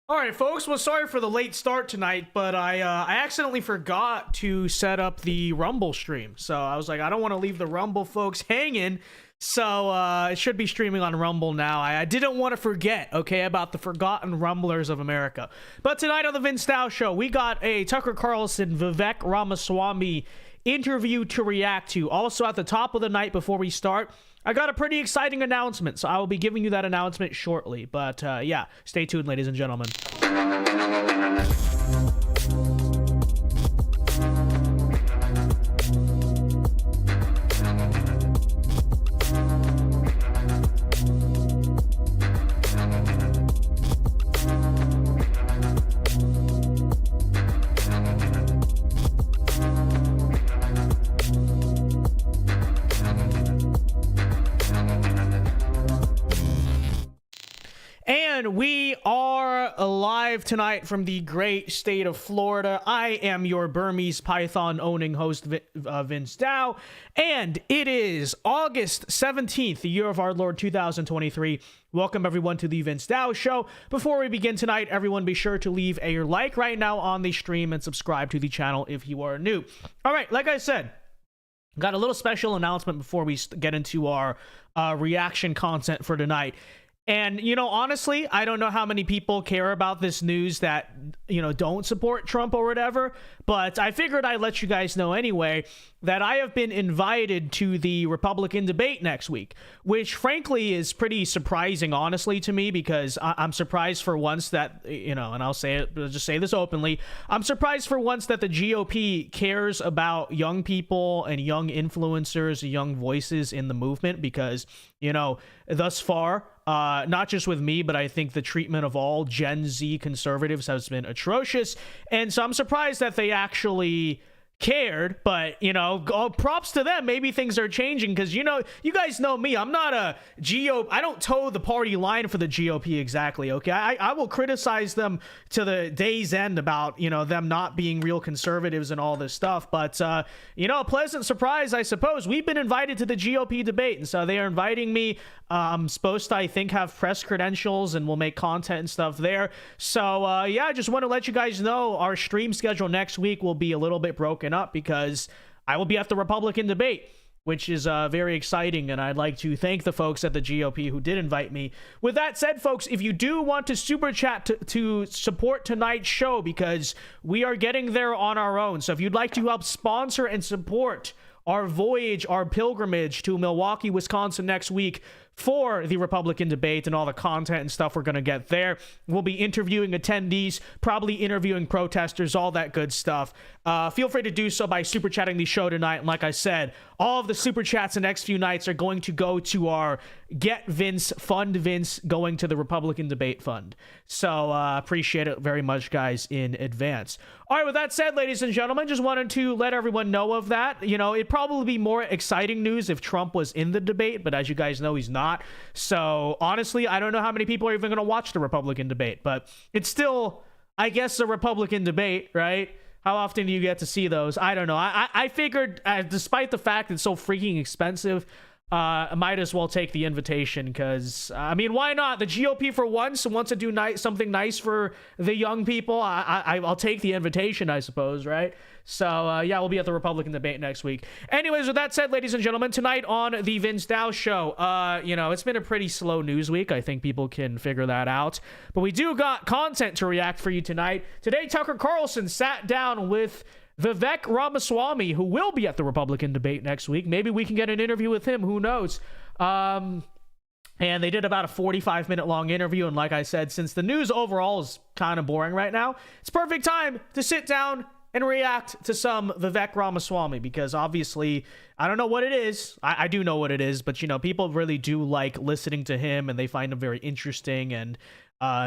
All right, folks. Well, sorry for the late start tonight, but I accidentally forgot to set up the Rumble stream. So I was like, I don't want to leave the Rumble folks hanging. So it should be streaming on Rumble now. I didn't want to forget, okay, about the forgotten Rumblers of America. But tonight on the Vince Stao Show, we got a Tucker Carlson, Vivek Ramaswamy interview to react to. Also, at the top of the night before we start, I got a pretty exciting announcement, so I will be giving you that announcement shortly. But yeah, stay tuned, ladies and gentlemen. And we are live tonight from the great state of Florida. I am your Burmese Python owning host, Vince Stao, and it is August 17th, the year of our Lord 2023. Welcome everyone to the Vince Stao Show. Before we begin tonight, everyone be sure to leave a like right now on the stream and subscribe to the channel if you are new. All right, like I said, got a little special announcement before we get into our reaction content for tonight. And, you know, honestly, I don't know how many people care about this news that, you know, don't support Trump or whatever, but I figured I'd let you guys know anyway that I have been invited to the Republican debate next week, which frankly is pretty surprising, honestly, to me, because I'm surprised for once that, you know, and I'll just say this openly, I'm surprised for once that the GOP cares about young people and young influencers, young voices in the movement, because, you know, thus far, not just with me, but I think the treatment of all Gen Z conservatives has been atrocious. And so I'm surprised that they actually cared, but, you know, props to them. Maybe things are changing because, you know, you guys know me. I'm not a GOP. I don't toe the party line for the GOP exactly, okay? I will criticize them to the day's end about, you know, them not being real conservatives and all this stuff. But, you know, a pleasant surprise, I suppose. We've been invited to the GOP debate, and so they are inviting me. I'm supposed to, I think, have press credentials and we'll make content and stuff there. So, yeah, I just want to let you guys know our stream schedule next week will be a little bit broken up because I will be at the Republican debate, which is very exciting, and I'd like to thank the folks at the GOP who did invite me. With that said, folks, if you do want to super chat to support tonight's show, because we are getting there on our own, so if you'd like to help sponsor and support our voyage, our pilgrimage to Milwaukee, Wisconsin next week for the Republican debate and all the content and stuff we're going to get there. We'll be interviewing attendees, probably interviewing protesters, all that good stuff. Feel free to do so by super chatting the show tonight. And like I said, all of the super chats the next few nights are going to go to our Get Vince, Fund Vince, going to the Republican debate fund. So appreciate it very much, guys, in advance. All right, with that said, ladies and gentlemen, just wanted to let everyone know of that. You know, it'd probably be more exciting news if Trump was in the debate, but as you guys know, he's not. So honestly, I don't know how many people are even going to watch the Republican debate, but it's still, I guess, a Republican debate, right? How often do you get to see those? I don't know. I figured, despite the fact it's so freaking expensive, I might as well take the invitation because, I mean, why not? The GOP for once wants to do something nice for the young people. I'll take the invitation, I suppose, right? So, yeah, we'll be at the Republican debate next week. Anyways, with that said, ladies and gentlemen, tonight on the Vince Stao Show, you know, it's been a pretty slow news week. I think people can figure that out. But we do got content to react for you tonight. Today, Tucker Carlson sat down with Vivek Ramaswamy, who will be at the Republican debate next week. Maybe we can get an interview with him. Who knows? And they did about a 45-minute long interview. And like I said, since the news overall is kind of boring right now, it's perfect time to sit down and react to some Vivek Ramaswamy, because obviously, I don't know what it is. I do know what it is, but, you know, people really do like listening to him and they find him very interesting. And,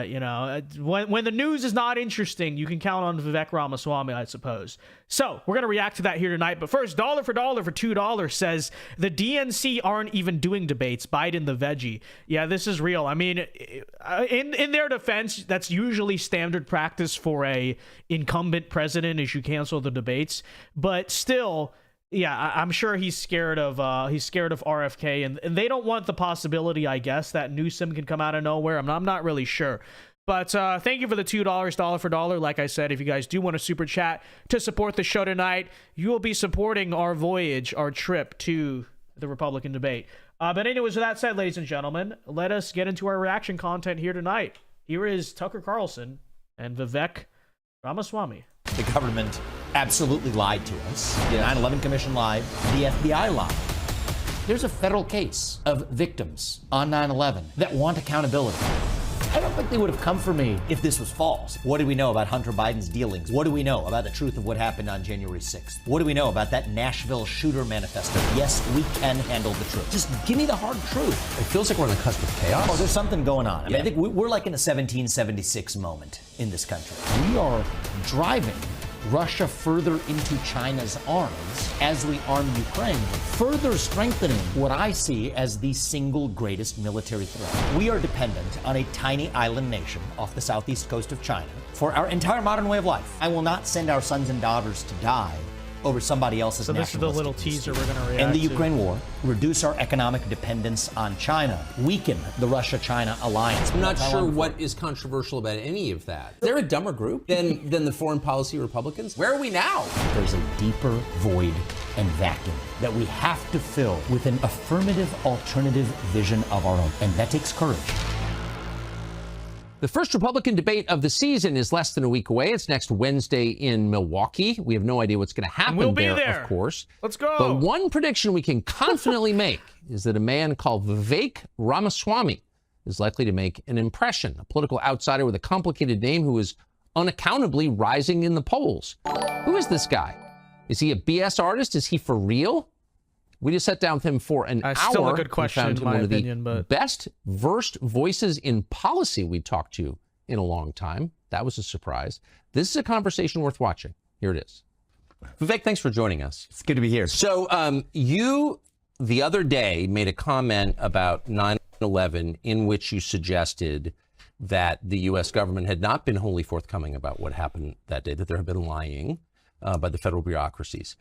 you know, when the news is not interesting, you can count on Vivek Ramaswamy, I suppose. So we're going to react to that here tonight. But first, dollar for $2 says the DNC aren't even doing debates. Biden the veggie. Yeah, this is real. I mean, in their defense, that's usually standard practice for a incumbent president is you cancel the debates. But still, yeah, I'm sure he's scared of RFK, and they don't want the possibility, I guess, that Newsom can come out of nowhere. I'm not really sure. But thank you for the $2 dollar for dollar. Like I said, if you guys do want to super chat to support the show tonight, you will be supporting our voyage, our trip to the Republican debate. But anyways, with that said, ladies and gentlemen, let us get into our reaction content here tonight. Here is Tucker Carlson and Vivek Ramaswamy. The government absolutely lied to us. The 9/11 Commission lied. The FBI lied. There's a federal case of victims on 9/11 that want accountability. I don't think they would have come for me if this was false. What do we know about Hunter Biden's dealings? What do we know about the truth of what happened on January 6th? What do we know about that Nashville shooter manifesto? Yes, we can handle the truth. Just give me the hard truth. It feels like we're on the cusp of chaos. Oh, there's something going on. I mean, I think we're like in a 1776 moment in this country. We are driving Russia further into China's arms as we arm Ukraine, further strengthening what I see as the single greatest military threat. We are dependent on a tiny island nation off the southeast coast of China for our entire modern way of life. I will not send our sons and daughters to die over somebody else's So this is the little teaser we're going to react to. End the Ukraine war, reduce our economic dependence on China, weaken the Russia-China alliance. I'm not sure what is controversial about any of that. They're a dumber group than the foreign policy Republicans. Where are we now? There's a deeper void and vacuum that we have to fill with an affirmative alternative vision of our own. And that takes courage. The first Republican debate of the season is less than a week away. It's next Wednesday in Milwaukee. We have no idea what's going to happen we'll be there, of course. Let's go. But one prediction we can confidently make is that a man called Vivek Ramaswamy is likely to make an impression, a political outsider with a complicated name who is unaccountably rising in the polls. Who is this guy? Is he a BS artist? Is he for real? We just sat down with him for an hour. Still a good question, in my opinion, but best versed voices in policy we talked to in a long time. That was a surprise. This is a conversation worth watching. Here it is. Vivek, thanks for joining us. It's good to be here. So you, the other day, made a comment about 9/11 in which you suggested that the U.S. government had not been wholly forthcoming about what happened that day, that there had been lying by the federal bureaucracies.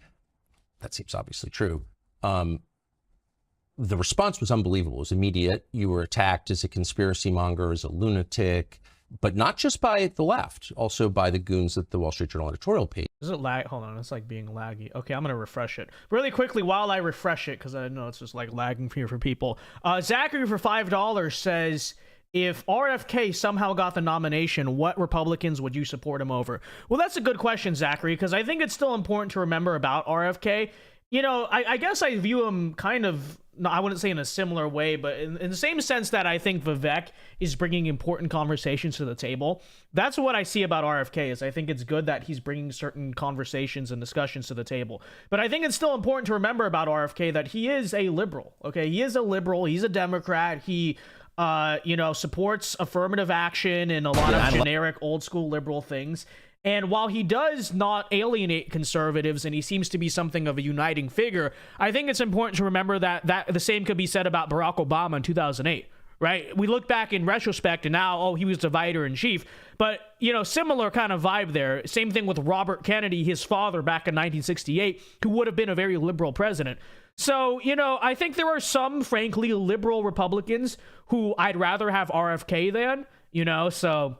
That seems obviously true. The response was unbelievable. It was immediate. You were attacked as a conspiracy monger, as a lunatic, but not just by the left, also by the goons at the Wall Street Journal editorial page. Is it lag? Hold on, it's like being laggy. Okay, I'm gonna refresh it really quickly while I refresh it because I know it's just like lagging here for people. Zachary for $5 says, if RFK somehow got the nomination, what Republicans would you support him over? Well, that's a good question, Zachary, because I think it's still important to remember about RFK. You know, I guess I view him kind of, no, I wouldn't say in a similar way, but in the same sense that I think Vivek is bringing important conversations to the table. That's what I see about RFK, is I think it's good that he's bringing certain conversations and discussions to the table. But I think it's still important to remember about RFK that he is a liberal, okay? He is a liberal. He's a Democrat. He, supports affirmative action and a lot of generic old school liberal things. And while he does not alienate conservatives and he seems to be something of a uniting figure, I think it's important to remember that the same could be said about Barack Obama in 2008, right? We look back in retrospect and now, he was divider in chief. But, similar kind of vibe there. Same thing with Robert Kennedy, his father back in 1968, who would have been a very liberal president. So, I think there are some, frankly, liberal Republicans who I'd rather have RFK than, so...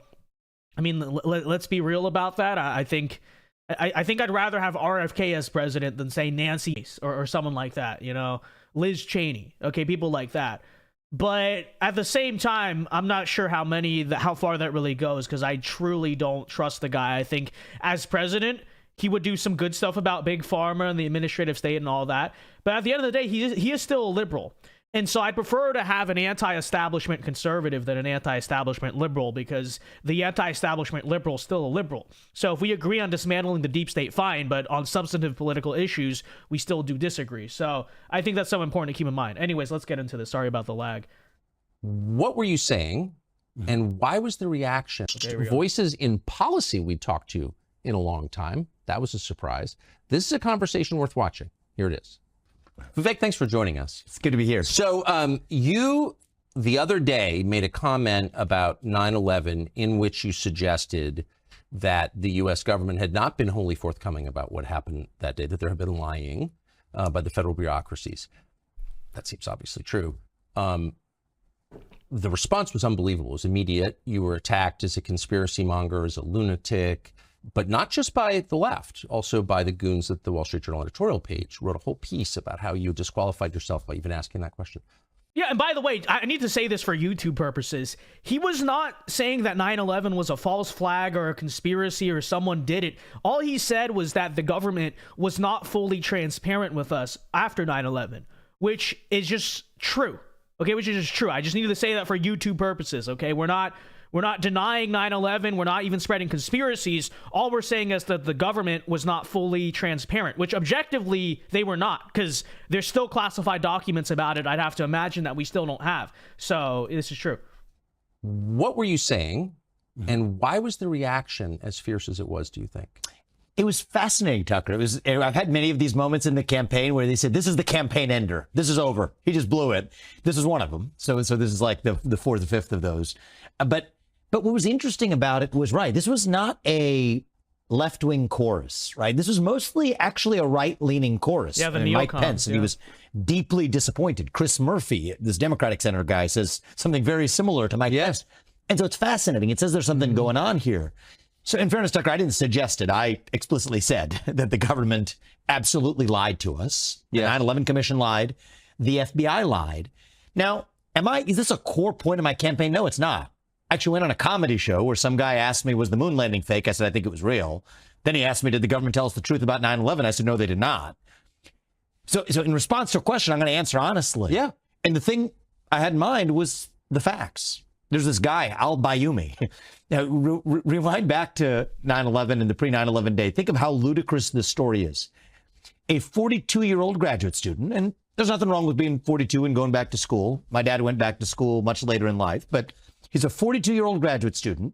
I mean, let's be real about that. I think I'd rather have RFK as president than, say, Nancy or someone like that, Liz Cheney. Okay, people like that. But at the same time, I'm not sure how far that really goes, because I truly don't trust the guy. I think as president, he would do some good stuff about Big Pharma and the administrative state and all that. But at the end of the day, he is still a liberal. And so I'd prefer to have an anti-establishment conservative than an anti-establishment liberal, because the anti-establishment liberal is still a liberal. So if we agree on dismantling the deep state, fine, but on substantive political issues, we still do disagree. So I think that's so important to keep in mind. Anyways, let's get into this. Sorry about the lag. What were you saying, and why was the reaction? Voices in policy we talked to in a long time. That was a surprise. This is a conversation worth watching. Here it is. Vivek, thanks for joining us. It's good to be here. So you, the other day, made a comment about 9/11 in which you suggested that the U.S. government had not been wholly forthcoming about what happened that day, that there had been lying by the federal bureaucracies. That seems obviously true. the response was unbelievable. It was immediate. You were attacked as a conspiracy monger, as a lunatic, but not just by the left, also by the goons at the Wall Street Journal editorial page. Wrote a whole piece about how you disqualified yourself by even asking that question. Yeah, and by the way, I need to say this for YouTube purposes. He was not saying that 9/11 was a false flag or a conspiracy or someone did it. All he said was that the government was not fully transparent with us after 9/11, which is just true. Okay, which is just true. I just needed to say that for YouTube purposes, okay? We're not denying 9/11. We're not even spreading conspiracies. All we're saying is that the government was not fully transparent, which objectively they were not, because there's still classified documents about it. I'd have to imagine that we still don't have. So this is true. What were you saying, and why was the reaction as fierce as it was, do you think? It was fascinating, Tucker. I've had many of these moments in the campaign where they said, this is the campaign ender. This is over. He just blew it. This is one of them. So this is like the fourth or fifth of those. But what was interesting about it was, right, this was not a left-wing chorus, right? This was mostly actually a right-leaning chorus. Yeah, the Mike neocons, Pence, and he was deeply disappointed. Chris Murphy, this Democratic senator guy, says something very similar to Mike Pence. And so it's fascinating. It says there's something going on here. So in fairness, Tucker, I didn't suggest it. I explicitly said that the government absolutely lied to us. The 9/11 Commission lied. The FBI lied. Now, is this a core point of my campaign? No, it's not. I actually went on a comedy show where some guy asked me, was the moon landing fake? I said, I think it was real. Then he asked me, did the government tell us the truth about 9/11? I said, no, they did not. So in response to a question, I'm going to answer honestly. Yeah. And the thing I had in mind was the facts. There's this guy, al-Bayoumi. Now, rewind back to 9/11 and the pre-9/11 day. Think of how ludicrous this story is. A 42-year-old graduate student, and there's nothing wrong with being 42 and going back to school. My dad went back to school much later in life, but he's a 42-year-old graduate student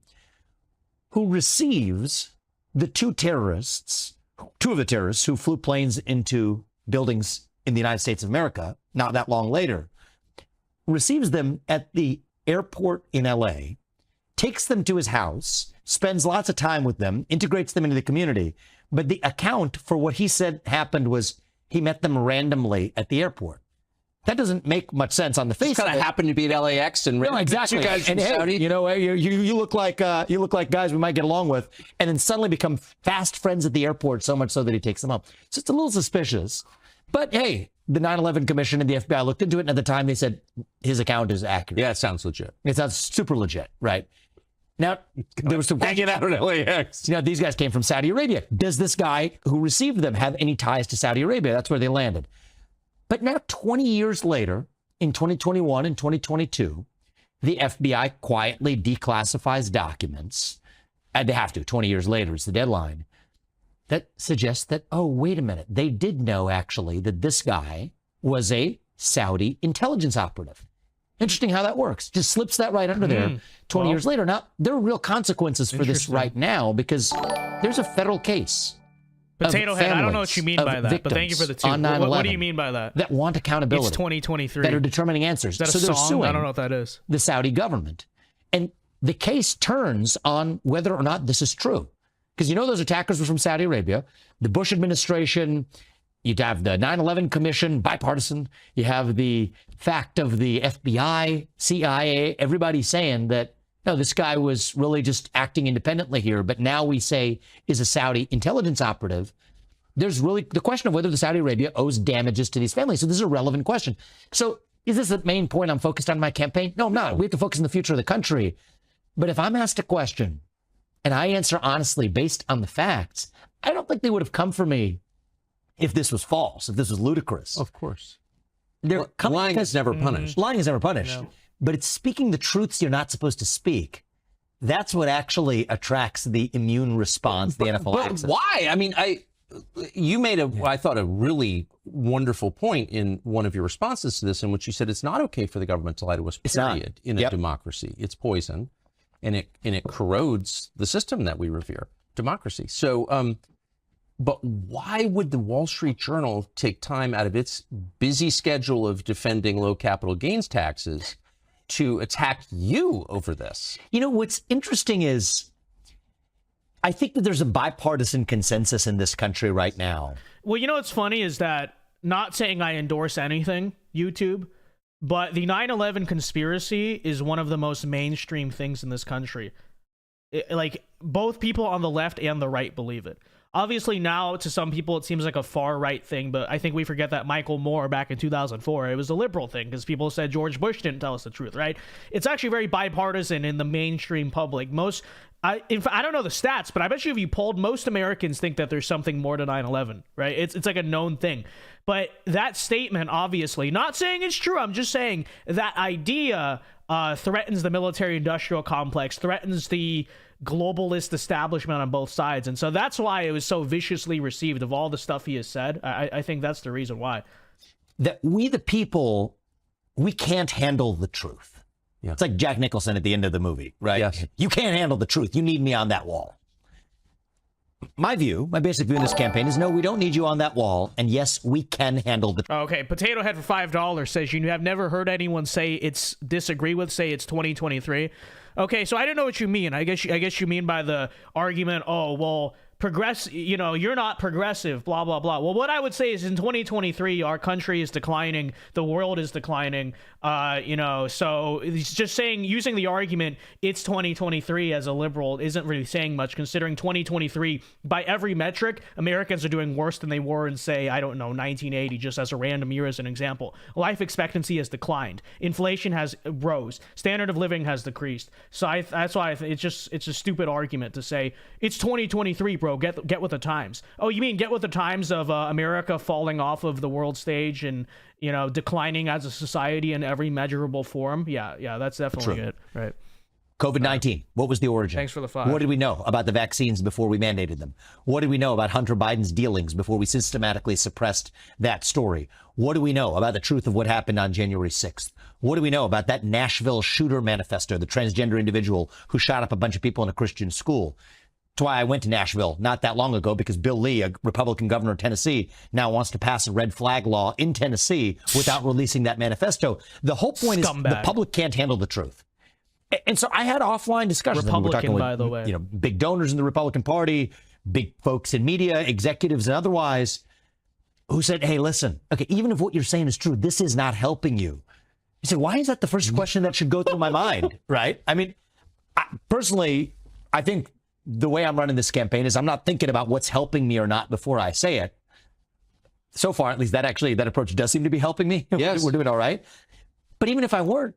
who receives the two of the terrorists who flew planes into buildings in the United States of America, not that long later, receives them at the airport in LA, takes them to his house, spends lots of time with them, integrates them into the community. But the account for what he said happened was he met them randomly at the airport. That doesn't make much sense on the face. Kind of happened to be at LAX and no, exactly. Two guys from Saudi. You know, you look like guys we might get along with, and then suddenly become fast friends at the airport, so much so that he takes them up. So it's a little suspicious. But hey, the 9/11 Commission and the FBI looked into it, and at the time they said his account is accurate. Yeah, it sounds legit. It sounds super legit, right? Now, there was some hanging out at LAX. You know, these guys came from Saudi Arabia. Does this guy who received them have any ties to Saudi Arabia? That's where they landed. But now, 20 years later, in 2021 and 2022, the FBI quietly declassifies documents. And they have to. 20 years later is the deadline. That suggests that, oh, wait a minute. They did know, actually, that this guy was a Saudi intelligence operative. Interesting how that works. Just slips that right under there 20 years later. Now, there are real consequences for this right now because there's a federal case. Potato Head, I don't know what you mean by that, but thank you for the tip. What do you mean by that? That want accountability. It's 2023. That are determining answers. Is that a so they're song? suing I don't know what that is. The Saudi government. And the case turns on whether or not this is true. Because you know those attackers were from Saudi Arabia. The Bush administration, you'd have the 9/11 Commission, bipartisan. You have the fact of the FBI, CIA, everybody saying that, no, this guy was really just acting independently here. But now we say is a Saudi intelligence operative. There's really the question of whether the Saudi Arabia owes damages to these families. So this is a relevant question. So is this the main point I'm focused on in my campaign? No, I'm not. We have to focus on the future of the country. But if I'm asked a question and I answer honestly based on the facts, I don't think they would have come for me if this was false, if this was ludicrous. Of course. Lying is never punished. Lying is never punished. No. But it's speaking the truths you're not supposed to speak. That's what actually attracts the immune response, the anaphylaxis. But why? I mean, you made I thought, a really wonderful point in one of your responses to this, in which you said it's not okay for the government to lie to us, period, in a democracy. It's poison, and it corrodes the system that we revere, democracy. So, but why would the Wall Street Journal take time out of its busy schedule of defending low capital gains taxes to attack you over this? You know, what's interesting is I think that there's a bipartisan consensus in this country right now. Well, you know what's funny is that, not saying I endorse anything, YouTube, but the 9/11 conspiracy is one of the most mainstream things in this country. Like, both people on the left and the right believe it. Obviously, now to some people it seems like a far right thing, but I think we forget that Michael Moore back in 2004, it was a liberal thing because people said George Bush didn't tell us the truth, right? It's actually very bipartisan in the mainstream public. I don't know the stats, but I bet you if you polled, most Americans think that there's something more to 9/11, right? It's like a known thing. But that statement, obviously, not saying it's true, I'm just saying that idea threatens the military-industrial complex, threatens the globalist establishment on both sides. And so that's why it was so viciously received of all the stuff he has said. I think that's the reason why. That we, the people, we can't handle the truth. Yeah. It's like Jack Nicholson at the end of the movie, right? Yes. You can't handle the truth. You need me on that wall. My basic view in this campaign is no, we don't need you on that wall. And yes, we can handle the truth. Okay, Potato Head for $5 says you have never heard anyone say it's 2023. Okay, so I don't know what you mean. I guess you mean by the argument, oh, well, you're not progressive, blah, blah, blah. Well, what I would say is in 2023, our country is declining, the world is declining, so it's just saying, using the argument, it's 2023 as a liberal isn't really saying much, considering 2023, by every metric, Americans are doing worse than they were in, say, 1980, just as a random year as an example. Life expectancy has declined. Inflation has rose. Standard of living has decreased. So that's why it's a stupid argument to say, it's 2023, bro. Get with the times. Oh, you mean get with the times of America falling off of the world stage and declining as a society in every measurable form? Yeah, that's definitely it. Right. COVID-19, what was the origin? Thanks for the $5. What did we know about the vaccines before we mandated them? What did we know about Hunter Biden's dealings before we systematically suppressed that story? What do we know about the truth of what happened on January 6th? What do we know about that Nashville shooter manifesto, the transgender individual who shot up a bunch of people in a Christian school? That's why I went to Nashville not that long ago, because Bill Lee, a Republican governor of Tennessee, now wants to pass a red flag law in Tennessee without releasing that manifesto. The whole point is the public can't handle the truth. And so I had offline discussions. Republican, by the way. Big donors in the Republican Party, big folks in media, executives and otherwise, who said, hey, listen, okay, even if what you're saying is true, this is not helping you. You say, why is that the first question that should go through my mind, right? I mean, personally, I think the way I'm running this campaign is I'm not thinking about what's helping me or not before I say it. So far, at least that approach does seem to be helping me. Yes. We're doing all right. But even if I weren't,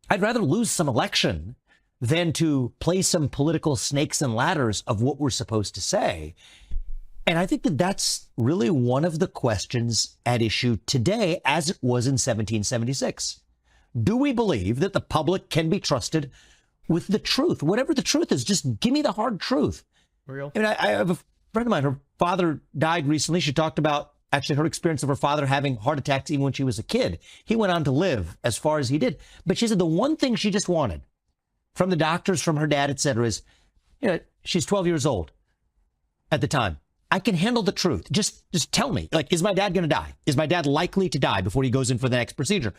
I'd rather lose some election than to play some political snakes and ladders of what we're supposed to say. And I think that that's really one of the questions at issue today, as it was in 1776. Do we believe that the public can be trusted with the truth? Whatever the truth is, just give me the hard truth. Real. I mean, I have a friend of mine, her father died recently. She talked about actually her experience of her father having heart attacks even when she was a kid. He went on to live as far as he did. But she said the one thing she just wanted from the doctors, from her dad, et cetera, is, she's 12 years old at the time. I can handle the truth. Just tell me, is my dad going to die? Is my dad likely to die before he goes in for the next procedure?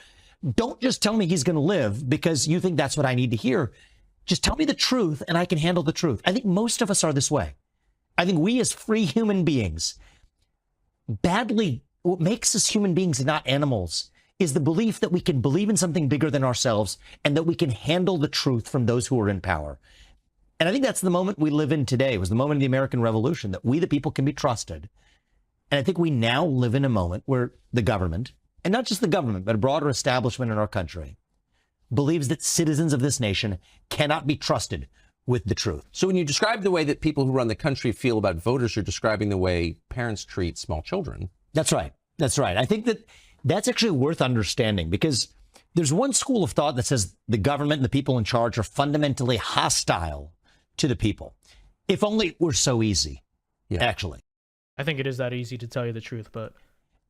Don't just tell me he's going to live because you think that's what I need to hear. Just tell me the truth and I can handle the truth. I think most of us are this way. I think we as free human beings, what makes us human beings and not animals is the belief that we can believe in something bigger than ourselves and that we can handle the truth from those who are in power. And I think that's the moment we live in today. It was the moment of the American Revolution, that we, the people, can be trusted. And I think we now live in a moment where the government, and not just the government, but a broader establishment in our country, believes that citizens of this nation cannot be trusted with the truth. So when you describe the way that people who run the country feel about voters, you're describing the way parents treat small children. That's right. That's right. I think that that's actually worth understanding, because there's one school of thought that says the government and the people in charge are fundamentally hostile to the people. If only it were so easy, actually. I think it is that easy, to tell you the truth, but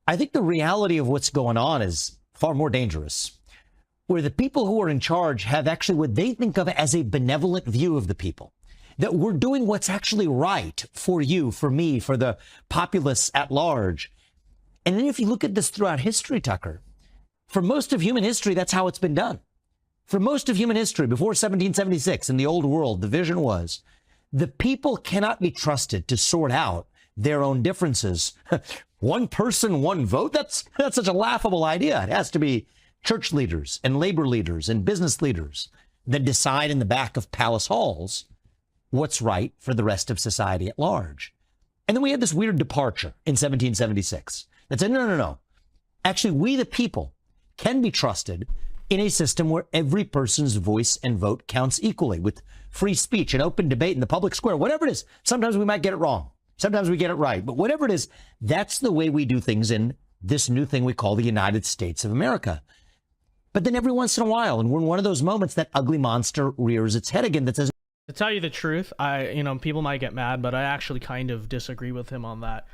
I think the reality of what's going on is far more dangerous, where the people who are in charge have actually what they think of as a benevolent view of the people, that we're doing what's actually right for you, for me, for the populace at large. And then if you look at this throughout history, Tucker, for most of human history, that's how it's been done. For most of human history, before 1776 in the old world, the vision was the people cannot be trusted to sort out their own differences. One person, one vote? That's such a laughable idea. It has to be church leaders and labor leaders and business leaders that decide in the back of palace halls what's right for the rest of society at large. And then we had this weird departure in 1776 that said, no. Actually, we the people can be trusted in a system where every person's voice and vote counts equally, with free speech and open debate in the public square, whatever it is. Sometimes we might get it wrong. Sometimes we get it right. But whatever it is, that's the way we do things in this new thing we call the United States of America. But then every once in a while, and we're in one of those moments, that ugly monster rears its head again that says, to tell you the truth, people might get mad, but I actually kind of disagree with him on that.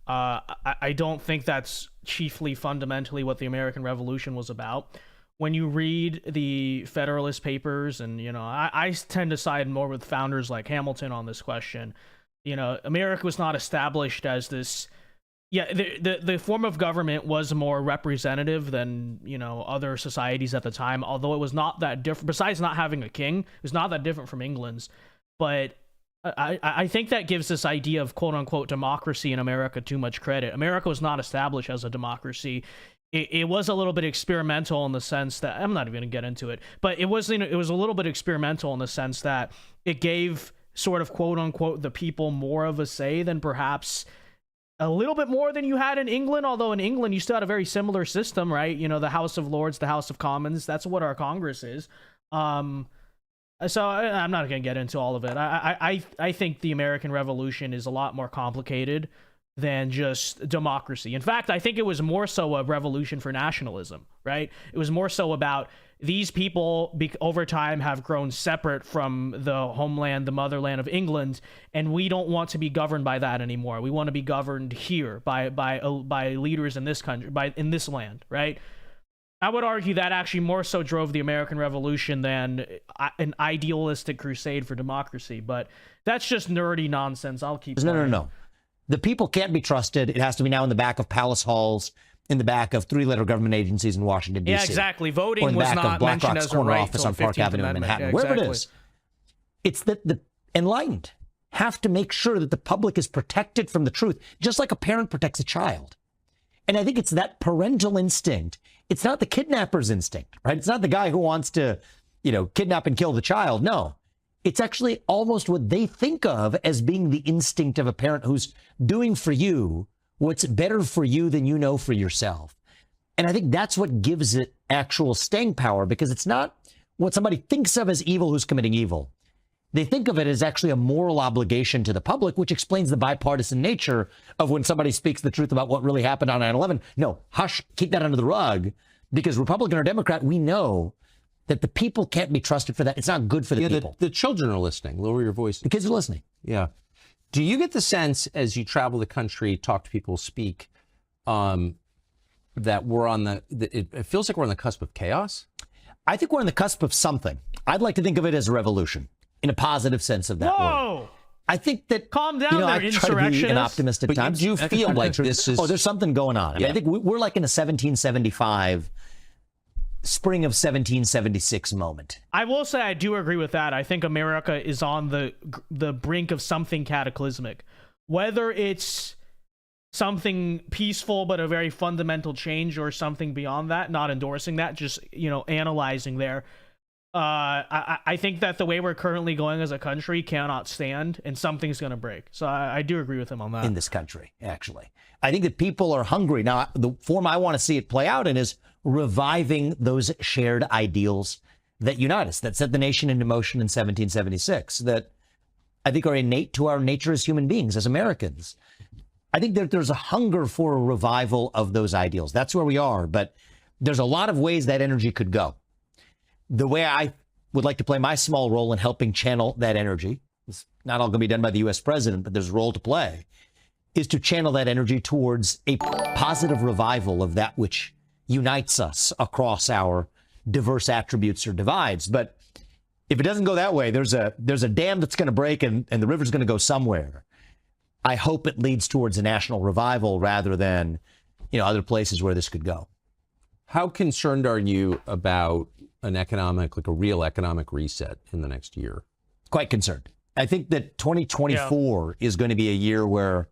I don't think that's chiefly fundamentally what the American Revolution was about. When you read the Federalist Papers, and, I tend to side more with founders like Hamilton on this question. America was not established as this. Yeah, the form of government was more representative than, other societies at the time, although it was not that different. Besides not having a king, it was not that different from England's. But I think that gives this idea of quote-unquote democracy in America too much credit. America was not established as a democracy. It was a little bit experimental in the sense that, I'm not even going to get into it, but it was a little bit experimental in the sense that it gave sort of quote-unquote the people more of a say than perhaps a little bit more than you had in England, although in England you still had a very similar system, right? The House of Lords, the House of Commons, that's what our Congress is. So I'm not going to get into all of it. I think the American Revolution is a lot more complicated than just democracy. In fact, I think it was more so a revolution for nationalism, right? It was more so about these people over time have grown separate from the homeland, the motherland of England, and we don't want to be governed by that anymore. We want to be governed here by leaders in this country, in this land, right? I would argue that actually more so drove the American Revolution than an idealistic crusade for democracy, but that's just nerdy nonsense. I'll keep going. No. The people can't be trusted. It has to be now in the back of palace halls, in the back of three-letter government agencies in Washington, D.C. Yeah, exactly. Voting or in the was back not of BlackRock's mentioned as a corner right office till on Park 15th Avenue in Amendment. Manhattan. Yeah, Wherever exactly. it is, it's that the enlightened have to make sure that the public is protected from the truth, just like a parent protects a child. And I think it's that parental instinct. It's not the kidnapper's instinct, right? It's not the guy who wants to, kidnap and kill the child. No. It's actually almost what they think of as being the instinct of a parent who's doing for you what's better for you than you know for yourself. And I think that's what gives it actual staying power, because it's not what somebody thinks of as evil who's committing evil. They think of it as actually a moral obligation to the public, which explains the bipartisan nature of when somebody speaks the truth about what really happened on 9/11. No, hush, keep that under the rug, because Republican or Democrat, we know that the people can't be trusted for that. It's not good for the people. The children are listening. Lower your voice. The kids are listening. Yeah. Do you get the sense as you travel the country, talk to people, speak, that we're on it feels like we're on the cusp of chaos? I think we're on the cusp of something. I'd like to think of it as a revolution in a positive sense of that word. I think that, calm down there, I try to be an optimist at times. Do you feel like this is... Oh, there's something going on. I think we're like in a 1775, spring of 1776 moment. I will say I do agree with that. I think America is on the brink of something cataclysmic. Whether it's something peaceful but a very fundamental change, or something beyond that, not endorsing that, just, analyzing there. I think that the way we're currently going as a country cannot stand, and something's going to break. So I do agree with him on that. In this country, actually. I think that people are hungry. Now, the form I want to see it play out in is reviving those shared ideals that unite us, that set the nation into motion in 1776, that I think are innate to our nature as human beings, as Americans. I think that there's a hunger for a revival of those ideals. That's where we are, but there's a lot of ways that energy could go. The way I would like to play my small role in helping channel that energy, it's not all going to be done by the U.S. president, but there's a role to play, is to channel that energy towards a positive revival of that which unites us across our diverse attributes or divides. But if it doesn't go that way, there's a dam that's going to break and the river's going to go somewhere. I hope it leads towards a national revival rather than, other places where this could go. How concerned are you about a real economic reset in the next year? Quite concerned. I think that 2024 is going to be a year where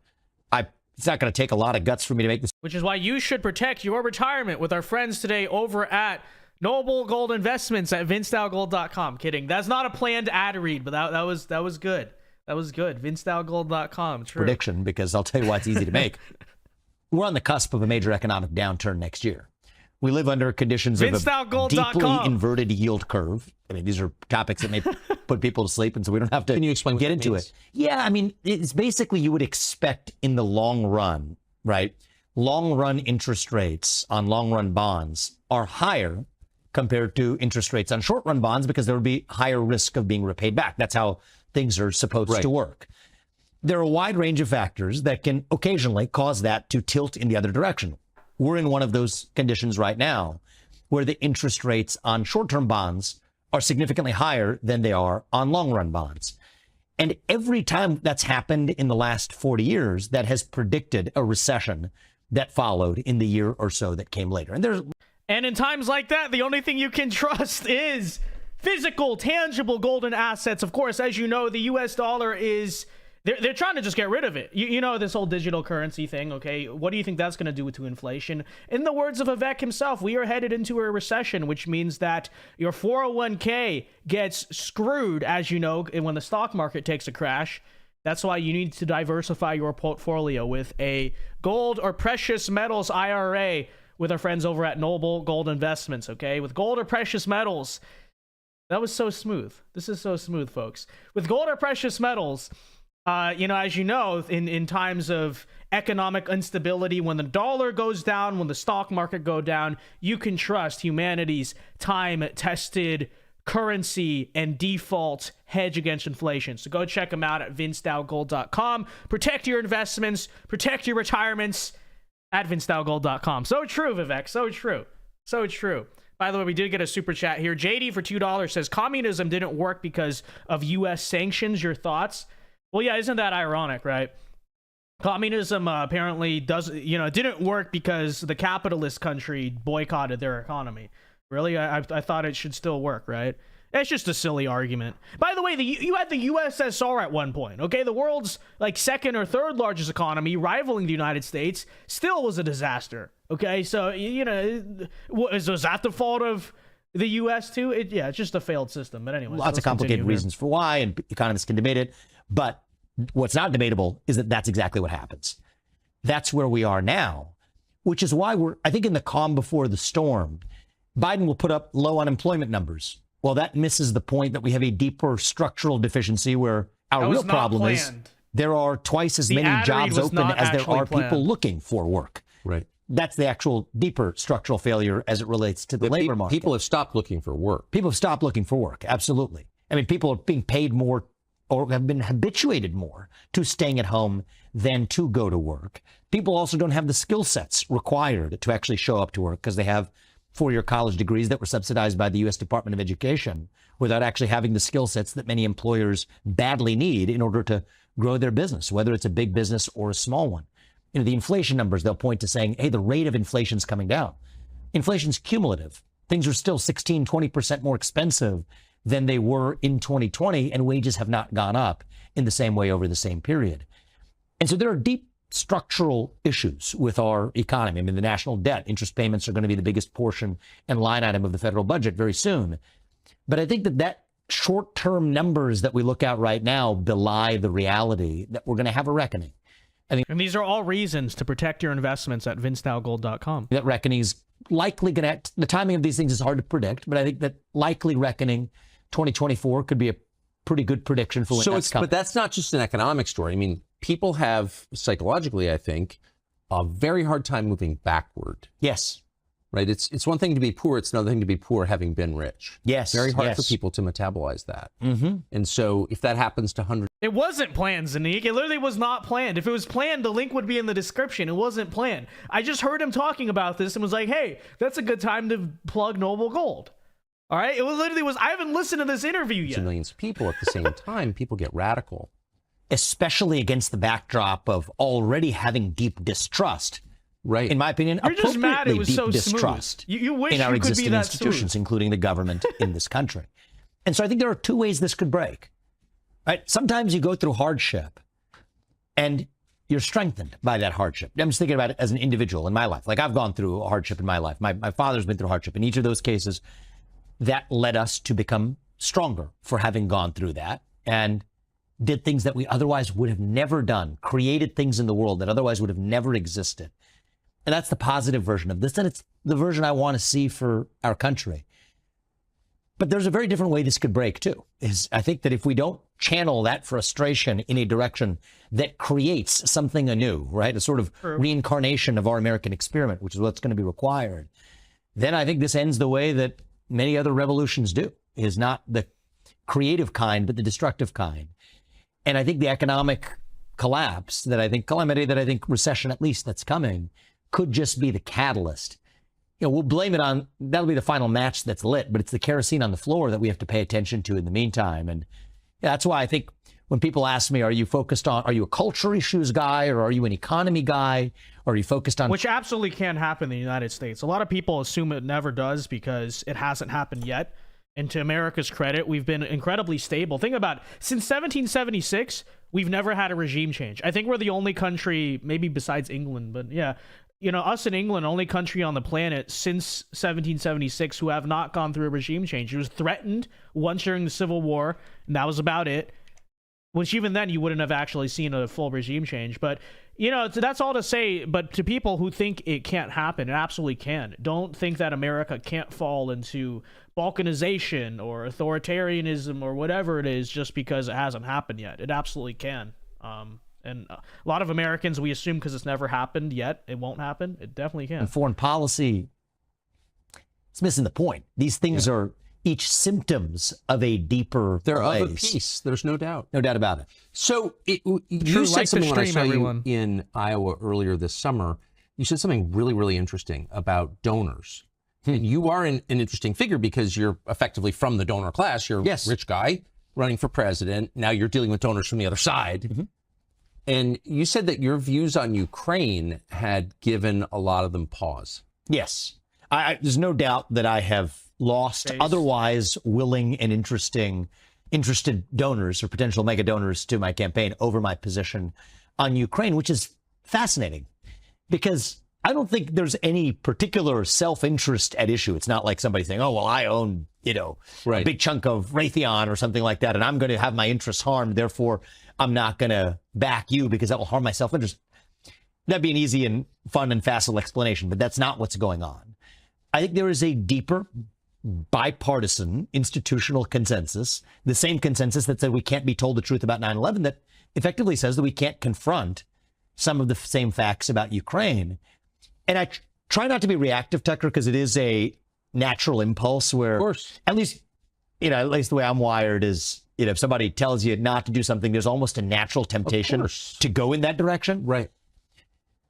It's not going to take a lot of guts for me to make this. Which is why you should protect your retirement with our friends today over at Noble Gold Investments at thevincedao.com. Kidding. That's not a planned ad read, but that was good. That was good. thevincedao.com. True. Prediction, because I'll tell you why it's easy to make. We're on the cusp of a major economic downturn next year. We live under conditions of a deeply inverted yield curve. I mean, these are topics that may put people to sleep, and so we don't have to. Can you explain get into it? Yeah, I mean, it's basically you would expect in the long run, right? Long run interest rates on long run bonds are higher compared to interest rates on short run bonds because there would be higher risk of being repaid back. That's how things are supposed to work. There are a wide range of factors that can occasionally cause that to tilt in the other direction. We're in one of those conditions right now where the interest rates on short-term bonds are significantly higher than they are on long-run bonds. And every time that's happened in the last 40 years, that has predicted a recession that followed in the year or so that came later. And in times like that, the only thing you can trust is physical, tangible golden assets. Of course, as you know, the US dollar is... They're trying to just get rid of it. You know, this whole digital currency thing, okay? What do you think that's going to do to inflation? In the words of Vivek himself, we are headed into a recession, which means that your 401k gets screwed, as you know, when the stock market takes a crash. That's why you need to diversify your portfolio with a gold or precious metals IRA with our friends over at Noble Gold Investments, okay? With gold or precious metals, that was so smooth. This is so smooth, folks. With gold or precious metals... you know, as you know, in times of economic instability, when the dollar goes down, when the stock market go down, you can trust humanity's time-tested currency and default hedge against inflation. So go check them out at thevincedao.com. Protect your investments, protect your retirements at thevincedao.com. So true, Vivek. So true. So true. By the way, we did get a super chat here. JD for $2 says, communism didn't work because of U.S. sanctions. Your thoughts? Well, yeah, isn't that ironic, right? Communism apparently didn't work because the capitalist country boycotted their economy. Really? I thought it should still work, right? It's just a silly argument. By the way, you had the USSR at one point, okay? The world's like second or third largest economy, rivaling the United States, still was a disaster, okay? So, you know, was that the fault of the U.S. too? It's just a failed system. But anyway, lots of complicated reasons for why, and economists can debate it. But what's not debatable is that that's exactly what happens. That's where we are now, which is why I think in the calm before the storm, Biden will put up low unemployment numbers. Well, that misses the point that we have a deeper structural deficiency where our real problem is there are twice as many jobs open as there are people looking for work. Right. That's the actual deeper structural failure as it relates to the labor market. People have stopped looking for work. People have stopped looking for work. Absolutely. I mean, people are being paid more or have been habituated more to staying at home than to go to work. People also don't have the skill sets required to actually show up to work because they have four-year college degrees that were subsidized by the U.S. Department of Education without actually having the skill sets that many employers badly need in order to grow their business, whether it's a big business or a small one. You know, the inflation numbers, they'll point to saying, hey, the rate of inflation's coming down. Inflation's cumulative. Things are still 16, 20% more expensive than they were in 2020, and wages have not gone up in the same way over the same period. And so there are deep structural issues with our economy. I mean, the national debt, interest payments are going to be the biggest portion and line item of the federal budget very soon. But I think that short-term numbers that we look at right now belie the reality that we're going to have a reckoning. And these are all reasons to protect your investments at thevincedao.com. That reckoning is likely going to, the timing of these things is hard to predict, but I think that likely reckoning 2024 could be a pretty good prediction for when that's coming. But that's not just an economic story. I mean, people have psychologically, I think, a very hard time moving backward. Yes. Right? It's one thing to be poor. It's another thing to be poor having been rich. Yes. Very hard for people to metabolize that. Mm-hmm. And so if that happens to hundreds. It wasn't planned, Zanik. It literally was not planned. If it was planned, the link would be in the description. It wasn't planned. I just heard him talking about this and was like, hey, that's a good time to plug Noble Gold. All right? It literally was, I haven't listened to this interview yet. Millions of people at the same time, people get radical. Especially against the backdrop of already having deep distrust. Right. In my opinion, you're just mad it was deep so distrust smooth. You wish in our you could existing be that institutions, smooth. including the government in this country. And so I think there are two ways this could break. Right? Sometimes you go through hardship and you're strengthened by that hardship. I'm just thinking about it as an individual in my life. Like, I've gone through a hardship in my life. My father's been through hardship. In each of those cases, that led us to become stronger for having gone through that, and did things that we otherwise would have never done, created things in the world that otherwise would have never existed. And that's the positive version of this. And it's the version I want to see for our country. But there's a very different way this could break, too. I think that if we don't channel that frustration in a direction that creates something anew, right, a sort of reincarnation of our American experiment, which is what's going to be required, then I think this ends the way that many other revolutions do, is not the creative kind, but the destructive kind. And I think the economic collapse calamity, recession at least that's coming, could just be the catalyst. We'll blame it on, that'll be the final match that's lit, but it's the kerosene on the floor that we have to pay attention to in the meantime. And that's why I think when people ask me, are you a culture issues guy, or are you an economy guy, or are you focused on... Which absolutely can't happen in the United States. A lot of people assume it never does because it hasn't happened yet. And to America's credit, we've been incredibly stable. Think about it. Since 1776, we've never had a regime change. I think we're the only country, maybe besides England, but yeah, us and England, only country on the planet since 1776 who have not gone through a regime change. It was threatened once during the Civil War, and that was about it. Which even then, you wouldn't have actually seen a full regime change. But, that's all to say. But to people who think it can't happen, it absolutely can. Don't think that America can't fall into balkanization or authoritarianism or whatever it is just because it hasn't happened yet. It absolutely can. And a lot of Americans, we assume because it's never happened yet, it won't happen. It definitely can. And foreign policy, it's missing the point. These things are each symptoms of a deeper They're place. of a piece. There's no doubt. No doubt about it. So you said like something when I saw everyone. you in Iowa earlier this summer. You said something really, really interesting about donors. And you are an interesting figure because you're effectively from the donor class. You're a rich guy running for president. Now you're dealing with donors from the other side. Mm-hmm. And you said that your views on Ukraine had given a lot of them pause. Yes. There's no doubt that I have lost otherwise willing and interested donors or potential mega donors to my campaign over my position on Ukraine, which is fascinating because I don't think there's any particular self-interest at issue. It's not like somebody saying, oh, well, I own, a big chunk of Raytheon or something like that, and I'm going to have my interests harmed. Therefore, I'm not going to back you because that will harm my self-interest. That'd be an easy and fun and facile explanation, but that's not what's going on. I think there is a deeper bipartisan institutional consensus, the same consensus that said we can't be told the truth about 9/11, that effectively says that we can't confront some of the same facts about Ukraine. And I try not to be reactive, Tucker, because it is a natural impulse where, of course, at least the way I'm wired is, if somebody tells you not to do something, there's almost a natural temptation to go in that direction. Right.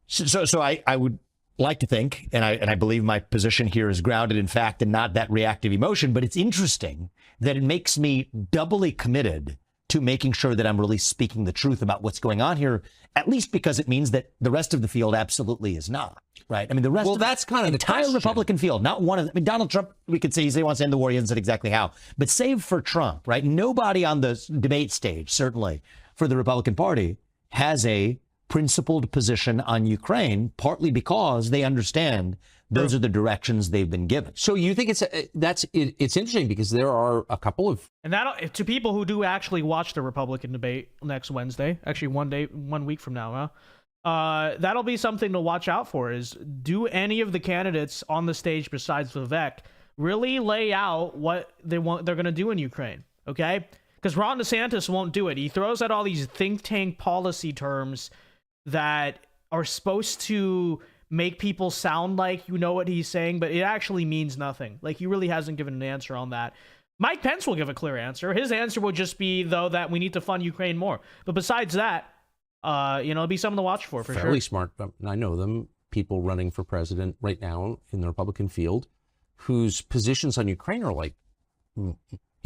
So I would like to think, and I believe my position here is grounded in fact and not that reactive emotion, but it's interesting that it makes me doubly committed to making sure that I'm really speaking the truth about what's going on here, at least because it means that the rest of the field absolutely is not, right? I mean, the rest of that's kind of the entire the Republican field, not one of them. I mean, Donald Trump, we could say he wants to end the war. He hasn't said exactly how, but save for Trump, right? Nobody on the debate stage, certainly for the Republican Party, has a principled position on Ukraine, partly because they understand those are the directions they've been given. So you think it's interesting because there are a couple of... And that, to people who do actually watch the Republican debate next Wednesday, actually 1 week from now, that'll be something to watch out for, is do any of the candidates on the stage besides Vivek really lay out what they're going to do in Ukraine, okay? Because Ron DeSantis won't do it. He throws out all these think tank policy terms that are supposed to make people sound like you know what he's saying, but it actually means nothing. Like, he really hasn't given an answer on that. Mike Pence will give a clear answer. His answer will just be, though, that we need to fund Ukraine more. But besides that, it'll be something to watch for sure. Fairly smart, but I know them, people running for president right now in the Republican field whose positions on Ukraine are like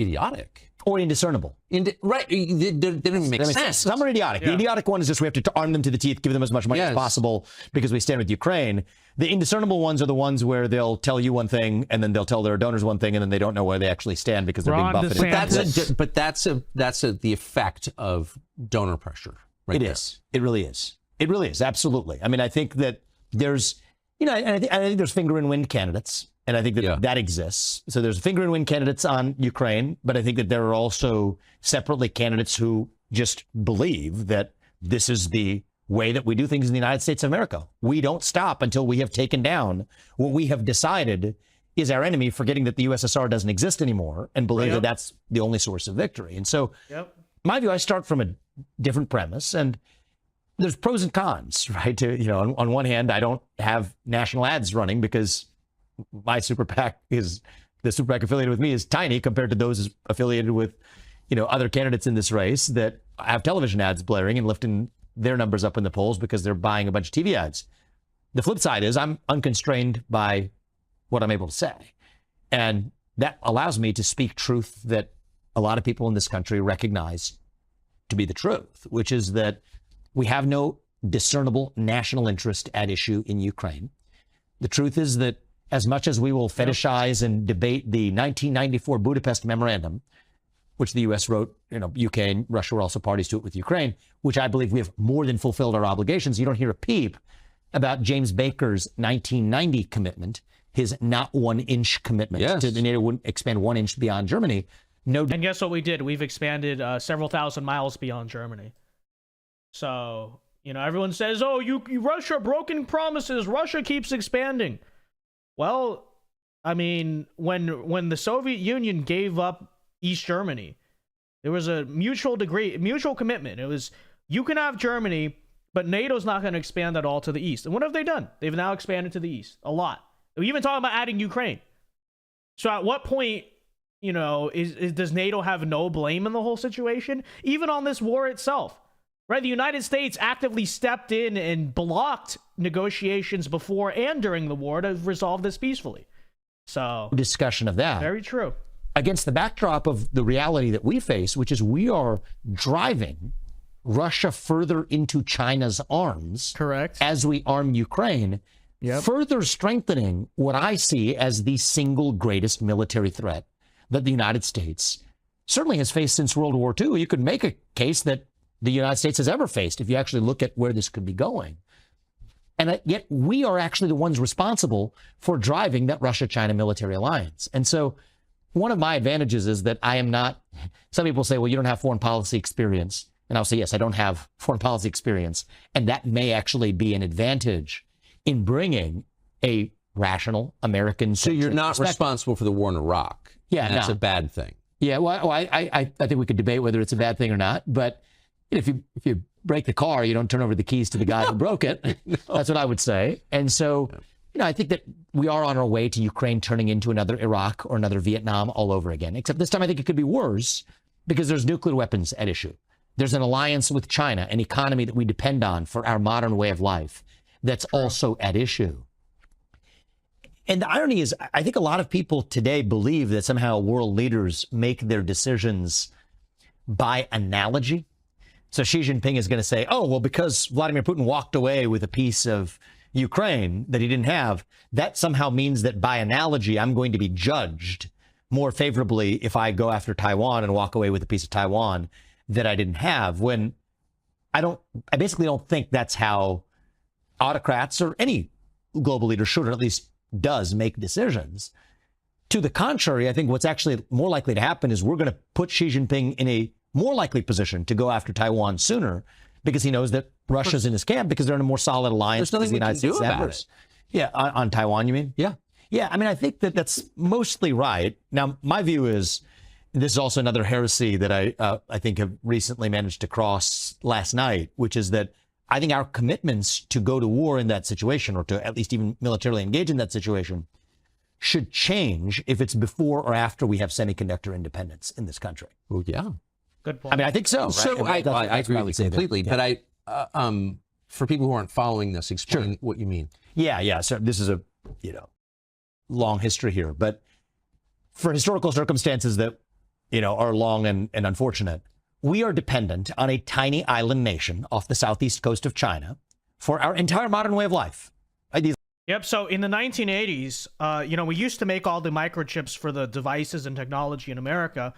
idiotic. Or indiscernible. Right. They don't even make sense. Some are idiotic. Yeah. The idiotic one is just we have to arm them to the teeth, give them as much money as possible because we stand with Ukraine. The indiscernible ones are the ones where they'll tell you one thing and then they'll tell their donors one thing and then they don't know where they actually stand because they're being buffeted. But that's the effect of donor pressure. Right. It is. It really is. It really is. Absolutely. I mean, I think that there's, I think there's finger in wind candidates. And I think that that exists. So there's finger in wind candidates on Ukraine, but I think that there are also separately candidates who just believe that this is the way that we do things in the United States of America. We don't stop until we have taken down what we have decided is our enemy, forgetting that the USSR doesn't exist anymore and believe that that's the only source of victory. And so my view, I start from a different premise, and there's pros and cons, right? On one hand, I don't have national ads running because my super PAC the super PAC affiliated with me is tiny compared to those affiliated with, other candidates in this race that have television ads blaring and lifting their numbers up in the polls because they're buying a bunch of TV ads. The flip side is I'm unconstrained by what I'm able to say. And that allows me to speak truth that a lot of people in this country recognize to be the truth, which is that we have no discernible national interest at issue in Ukraine. The truth is that as much as we will fetishize and debate the 1994 Budapest Memorandum, which the U.S. wrote, UK and Russia were also parties to it with Ukraine, which I believe we have more than fulfilled our obligations. You don't hear a peep about James Baker's 1990 commitment, his not 1 inch commitment to the NATO wouldn't expand 1 inch beyond Germany. And guess what we did? We've expanded several thousand miles beyond Germany. So, everyone says, oh, Russia broken promises. Russia keeps expanding. Well, I mean, when the Soviet Union gave up East Germany, there was a mutual commitment. It was, you can have Germany, but NATO's not going to expand at all to the east. And what have they done? They've now expanded to the east a lot. We even talking about adding Ukraine. So at what point, does NATO have no blame in the whole situation? Even on this war itself, right? The United States actively stepped in and blocked negotiations before and during the war to resolve this peacefully. So discussion of that. Very true. Against the backdrop of the reality that we face, which is we are driving Russia further into China's arms. Correct. As we arm Ukraine, further strengthening what I see as the single greatest military threat that the United States certainly has faced since World War II. You could make a case that the United States has ever faced if you actually look at where this could be going. And yet we are actually the ones responsible for driving that Russia-China military alliance. And so one of my advantages is that I am not, some people say, well, you don't have foreign policy experience. And I'll say, yes, I don't have foreign policy experience. And that may actually be an advantage in bringing a rational American. So you're not responsible for the war in Iraq. Yeah, that's a bad thing. Yeah, well, I think we could debate whether it's a bad thing or not. But if you break the car, you don't turn over the keys to the guy who broke it. That's what I would say. And so, I think that we are on our way to Ukraine turning into another Iraq or another Vietnam all over again. Except this time, I think it could be worse because there's nuclear weapons at issue. There's an alliance with China, an economy that we depend on for our modern way of life that's also at issue. And the irony is, I think a lot of people today believe that somehow world leaders make their decisions by analogy. So Xi Jinping is going to say, oh, well, because Vladimir Putin walked away with a piece of Ukraine that he didn't have, that somehow means that by analogy, I'm going to be judged more favorably if I go after Taiwan and walk away with a piece of Taiwan that I didn't have, when I basically don't think that's how autocrats or any global leader should, or at least does, make decisions. To the contrary, I think what's actually more likely to happen is we're going to put Xi Jinping in a more likely position to go after Taiwan sooner because he knows that Russia's in his camp because they're in a more solid alliance. There's nothing the United States about it. Yeah, on Taiwan, you mean? Yeah. Yeah, I mean, I think that that's mostly right. Now, my view is, this is also another heresy that I think have recently managed to cross last night, which is that I think our commitments to go to war in that situation, or to at least even militarily engage in that situation, should change if it's before or after we have semiconductor independence in this country. Well, yeah. Good point. I mean, I think so. Right? So I agree with you completely. That, yeah. But for people who aren't following this, explain what you mean. Yeah. So this is a long history here, but for historical circumstances that are long and unfortunate, we are dependent on a tiny island nation off the southeast coast of China for our entire modern way of life. Yep. So in the 1980s, we used to make all the microchips for the devices and technology in America.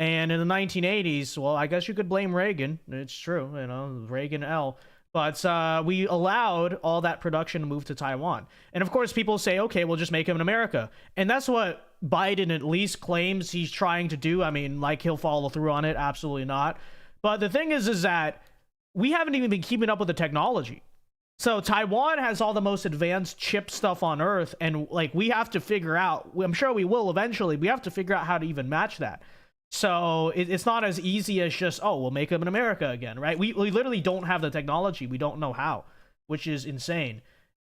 And in the 1980s, well, I guess you could blame Reagan. It's true. Reagan L. But we allowed all that production to move to Taiwan. And of course, people say, okay, we'll just make them in America. And that's what Biden at least claims he's trying to do. I mean, like, he'll follow through on it. Absolutely not. But the thing is that we haven't even been keeping up with the technology. So Taiwan has all the most advanced chip stuff on Earth. And like, we have to figure out, I'm sure we will eventually, we have to figure out how to even match that. So it's not as easy as just, oh, we'll make them in America again, right? We literally don't have the technology. We don't know how, which is insane.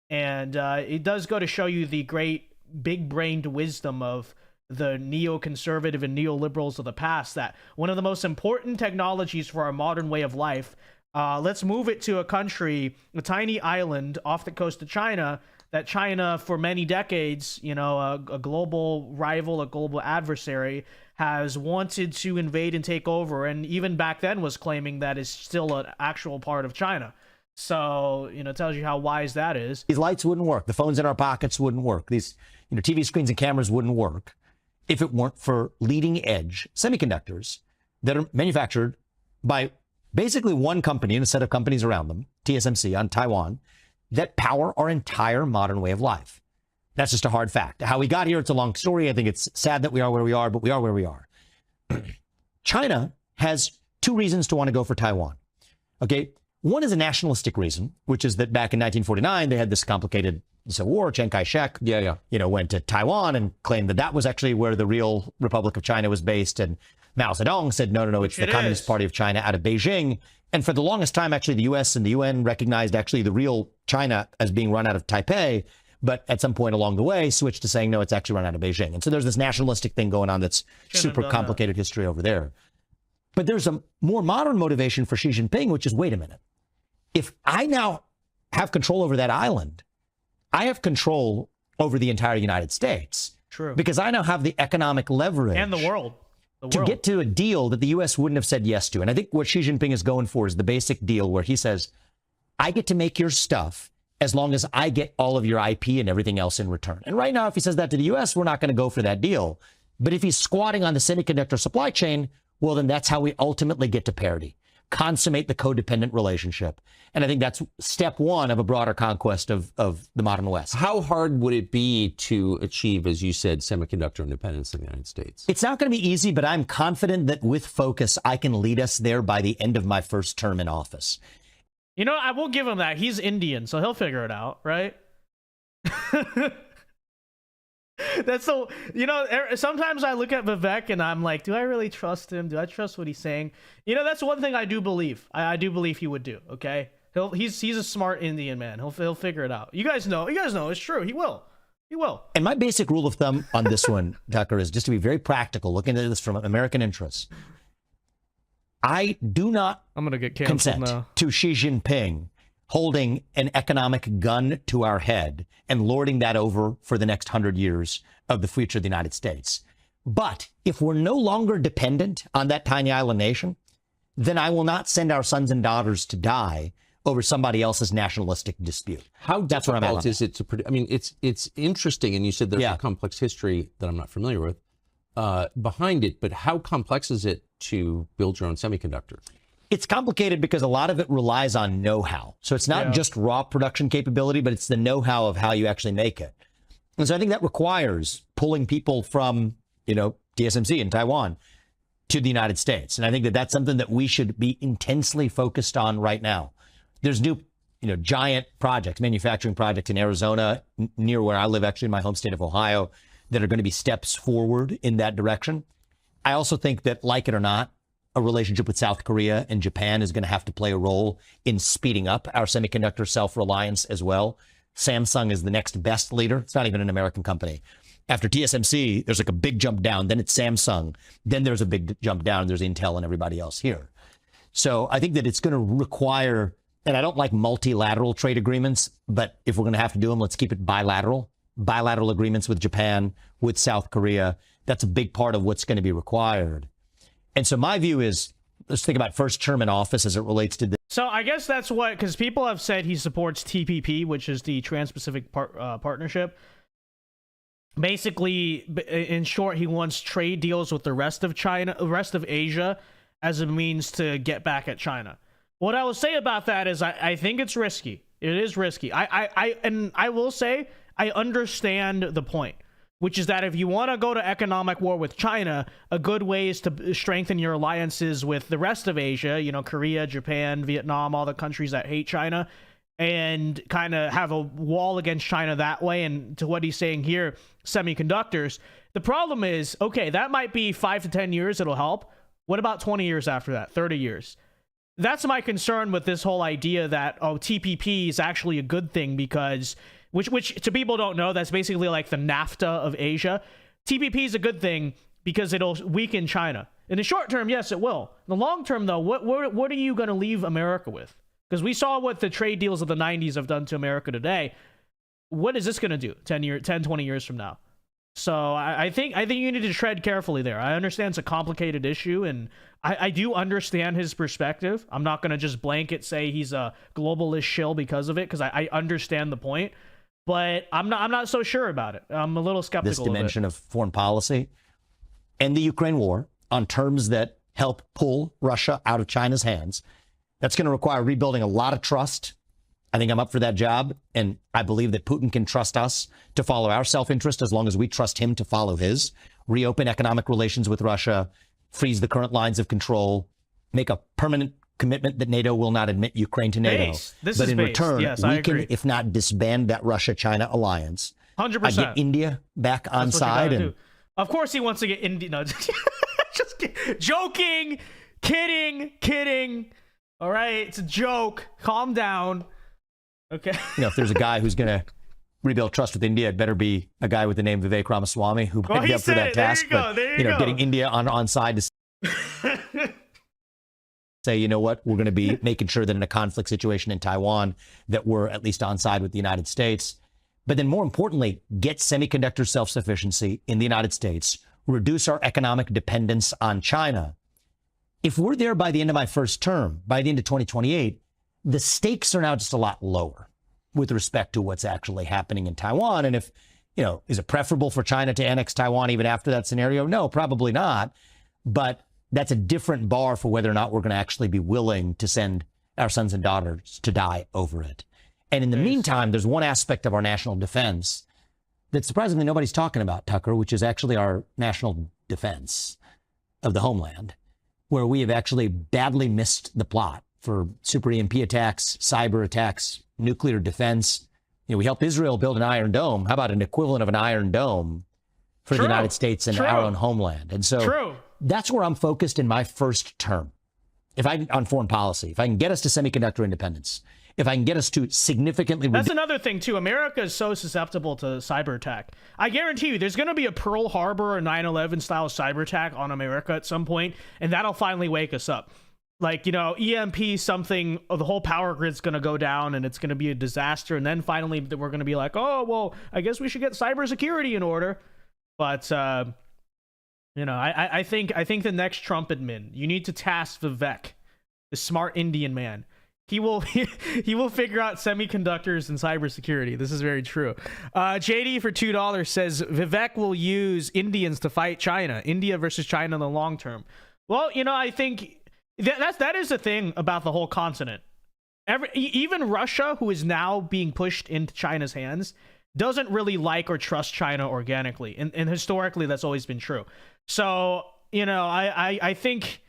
And it does go to show you the great big-brained wisdom of the neoconservative and neoliberals of the past, that one of the most important technologies for our modern way of life, let's move it to a country, a tiny island off the coast of China, that China for many decades, you know, a global rival, a global adversary, has wanted to invade and take over, and even back then was claiming that is still an actual part of China. So, you know, it tells you how wise that is. These lights wouldn't work. The phones in our pockets wouldn't work. These, you know, TV screens and cameras wouldn't work if it weren't for leading edge semiconductors that are manufactured by basically one company and a set of companies around them, TSMC on Taiwan, that power our entire modern way of life. That's just a hard fact. How we got here, it's a long story. I think it's sad that we are where we are, but we are where we are. China has two reasons to want to go for Taiwan. Okay. One is a nationalistic reason, which is that back in 1949, they had this complicated civil war. Chiang Kai-shek, you know, went to Taiwan and claimed that that was actually where the real Republic of China was based. And Mao Zedong said, no, it's the Communist Party of China out of Beijing. And for the longest time, actually, the U.S. and the UN recognized actually the real China as being run out of Taipei, but at some point along the way switched to saying, no, it's actually run out of Beijing. And so there's this nationalistic thing going on that's super complicated history over there. But there's a more modern motivation for Xi Jinping, which is, wait a minute. If I now have control over that island, I have control over the entire United States. True. Because I now have the economic leverage. And the world. To get to a deal that the U.S. wouldn't have said yes to. And I think what Xi Jinping is going for is the basic deal where he says, I get to make your stuff as long as I get all of your IP and everything else in return. And right now, if he says that to the U.S., we're not going to go for that deal. But if he's squatting on the semiconductor supply chain, well, then that's how we ultimately get to parity, consummate the codependent relationship. And I think that's step one of a broader conquest of the modern West. How hard would it be to achieve, as you said, semiconductor independence in the United States? It's not going to be easy, but I'm confident that with focus, I can lead us there by the end of my first term in office. You know, I will give him that. He's Indian, so he'll figure it out, right? That's so, you know, sometimes I look at Vivek and I'm like, do I really trust him? Do I trust what he's saying? You know, that's one thing I do believe. I do believe he would do, okay? He's a smart Indian man. He'll figure it out. You guys know it's true. He will. And my basic rule of thumb on this one, Tucker, is just to be very practical, looking at this from American interests. I do not consent to Xi Jinping holding an economic gun to our head and lording that over for the next 100 years of the future of the United States. But if we're no longer dependent on that tiny island nation, then I will not send our sons and daughters to die over somebody else's nationalistic dispute. How difficult is it to produce? I mean, it's interesting, and you said there's a complex history that I'm not familiar with behind it, but how complex is it to build your own semiconductor? It's complicated because a lot of it relies on know-how. So it's not just raw production capability, but it's the know-how of how you actually make it. And so I think that requires pulling people from, you know, TSMC in Taiwan to the United States. And I think that that's something that we should be intensely focused on right now. There's new, you know, giant projects, manufacturing projects in Arizona, near where I live, actually in my home state of Ohio, that are going to be steps forward in that direction. I also think that, like it or not, a relationship with South Korea and Japan is going to have to play a role in speeding up our semiconductor self-reliance as well. Samsung is the next best leader. It's not even an American company. After TSMC, there's like a big jump down. Then it's Samsung. Then there's a big jump down. There's Intel and everybody else here. So I think that it's going to require, and I don't like multilateral trade agreements, but if we're going to have to do them, let's keep it bilateral. Bilateral agreements with Japan, with South Korea. That's a big part of what's going to be required. And so my view is, let's think about first term in office as it relates to this. So I guess that's what, because people have said he supports TPP, which is the Trans-Pacific Partnership. Basically, in short, he wants trade deals with the rest of China, the rest of Asia, as a means to get back at China. What I will say about that is I think it's risky. It is risky. I will say I understand the point, which is that if you want to go to economic war with China, a good way is to strengthen your alliances with the rest of Asia, you know, Korea, Japan, Vietnam, all the countries that hate China, and kind of have a wall against China that way. And to what he's saying here, semiconductors. The problem is, okay, that might be 5 to 10 years, it'll help. What about 20 years after that, 30 years? That's my concern with this whole idea that, oh, TPP is actually a good thing because, which to people don't know, that's basically like the NAFTA of Asia. TPP is a good thing because it'll weaken China. In the short term, yes, it will. In the long term, though, what are you going to leave America with? Because we saw what the trade deals of the 90s have done to America today. What is this going to do 10, 20 years from now? So I think you need to tread carefully there. I understand it's a complicated issue, and I do understand his perspective. I'm not going to just blanket say he's a globalist shill because of it, because I understand the point, but I'm not so sure about it. I'm a little skeptical. This dimension of foreign policy and the Ukraine war on terms that help pull Russia out of China's hands. That's going to require rebuilding a lot of trust. I think I'm up for that job, and I believe that Putin can trust us to follow our self-interest as long as we trust him to follow his. Reopen economic relations with Russia, freeze the current lines of control, make a permanent commitment that NATO will not admit Ukraine to NATO. But in return, we can, if not disband that Russia-China alliance, 100%. I get India back on side. And of course he wants to get India. No, just joking, kidding. All right, it's a joke. Calm down. Okay. You know, if there's a guy who's going to rebuild trust with India, it better be a guy with the name Vivek Ramaswamy who might be up for that task. But, you know, getting India on side to say, you know what, we're going to be making sure that in a conflict situation in Taiwan, that we're at least on side with the United States. But then more importantly, get semiconductor self-sufficiency in the United States, reduce our economic dependence on China. If we're there by the end of my first term, by the end of 2028, the stakes are now just a lot lower with respect to what's actually happening in Taiwan. And if, you know, is it preferable for China to annex Taiwan even after that scenario? No, probably not. But that's a different bar for whether or not we're going to actually be willing to send our sons and daughters to die over it. And in the meantime, there's one aspect of our national defense that surprisingly nobody's talking about, Tucker, which is actually our national defense of the homeland, where we have actually badly missed the plot for super EMP attacks, cyber attacks, nuclear defense. You know, we helped Israel build an Iron Dome. How about an equivalent of an Iron Dome for the United States and our own homeland? And so that's where I'm focused in my first term. On foreign policy, if I can get us to semiconductor independence, if I can get us to significantly... That's another thing, too. America is so susceptible to cyber attack. I guarantee you, there's going to be a Pearl Harbor or 9/11 style cyber attack on America at some point, and that'll finally wake us up. Like, you know, EMP something, the whole power grid's going to go down and it's going to be a disaster. And then finally we're going to be like, oh, well, I guess we should get cybersecurity in order. But, you know, I think the next Trump admin, you need to task Vivek, the smart Indian man. He will figure out semiconductors and cybersecurity. This is very true. JD for $2 says Vivek will use Indians to fight China. India versus China in the long term. Well, you know, I think... That is the thing about the whole continent. Even Russia, who is now being pushed into China's hands, doesn't really like or trust China organically, and historically that's always been true. So, you know, I think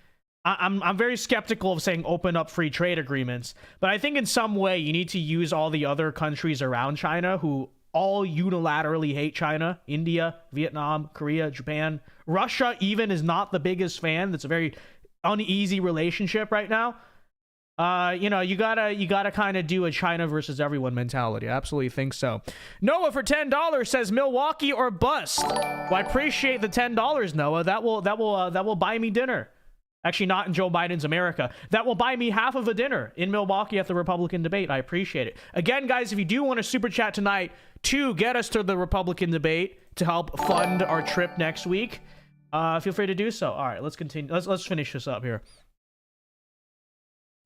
I'm very skeptical of saying open up free trade agreements, but I think in some way you need to use all the other countries around China who all unilaterally hate China: India, Vietnam, Korea, Japan. Russia even is not the biggest fan. That's a very uneasy relationship right now. You know, you gotta kind of do a China versus everyone mentality. I absolutely think so. Noah for $10 says Milwaukee or bust. Well, I appreciate the $10, Noah. That will buy me dinner. Actually, not in Joe Biden's America. That will buy me half of a dinner in Milwaukee at the Republican debate. I appreciate it. Again, guys, if you do want to super chat tonight to get us to the Republican debate to help fund our trip next week, feel free to do so. All right, let's continue. Let's finish this up here.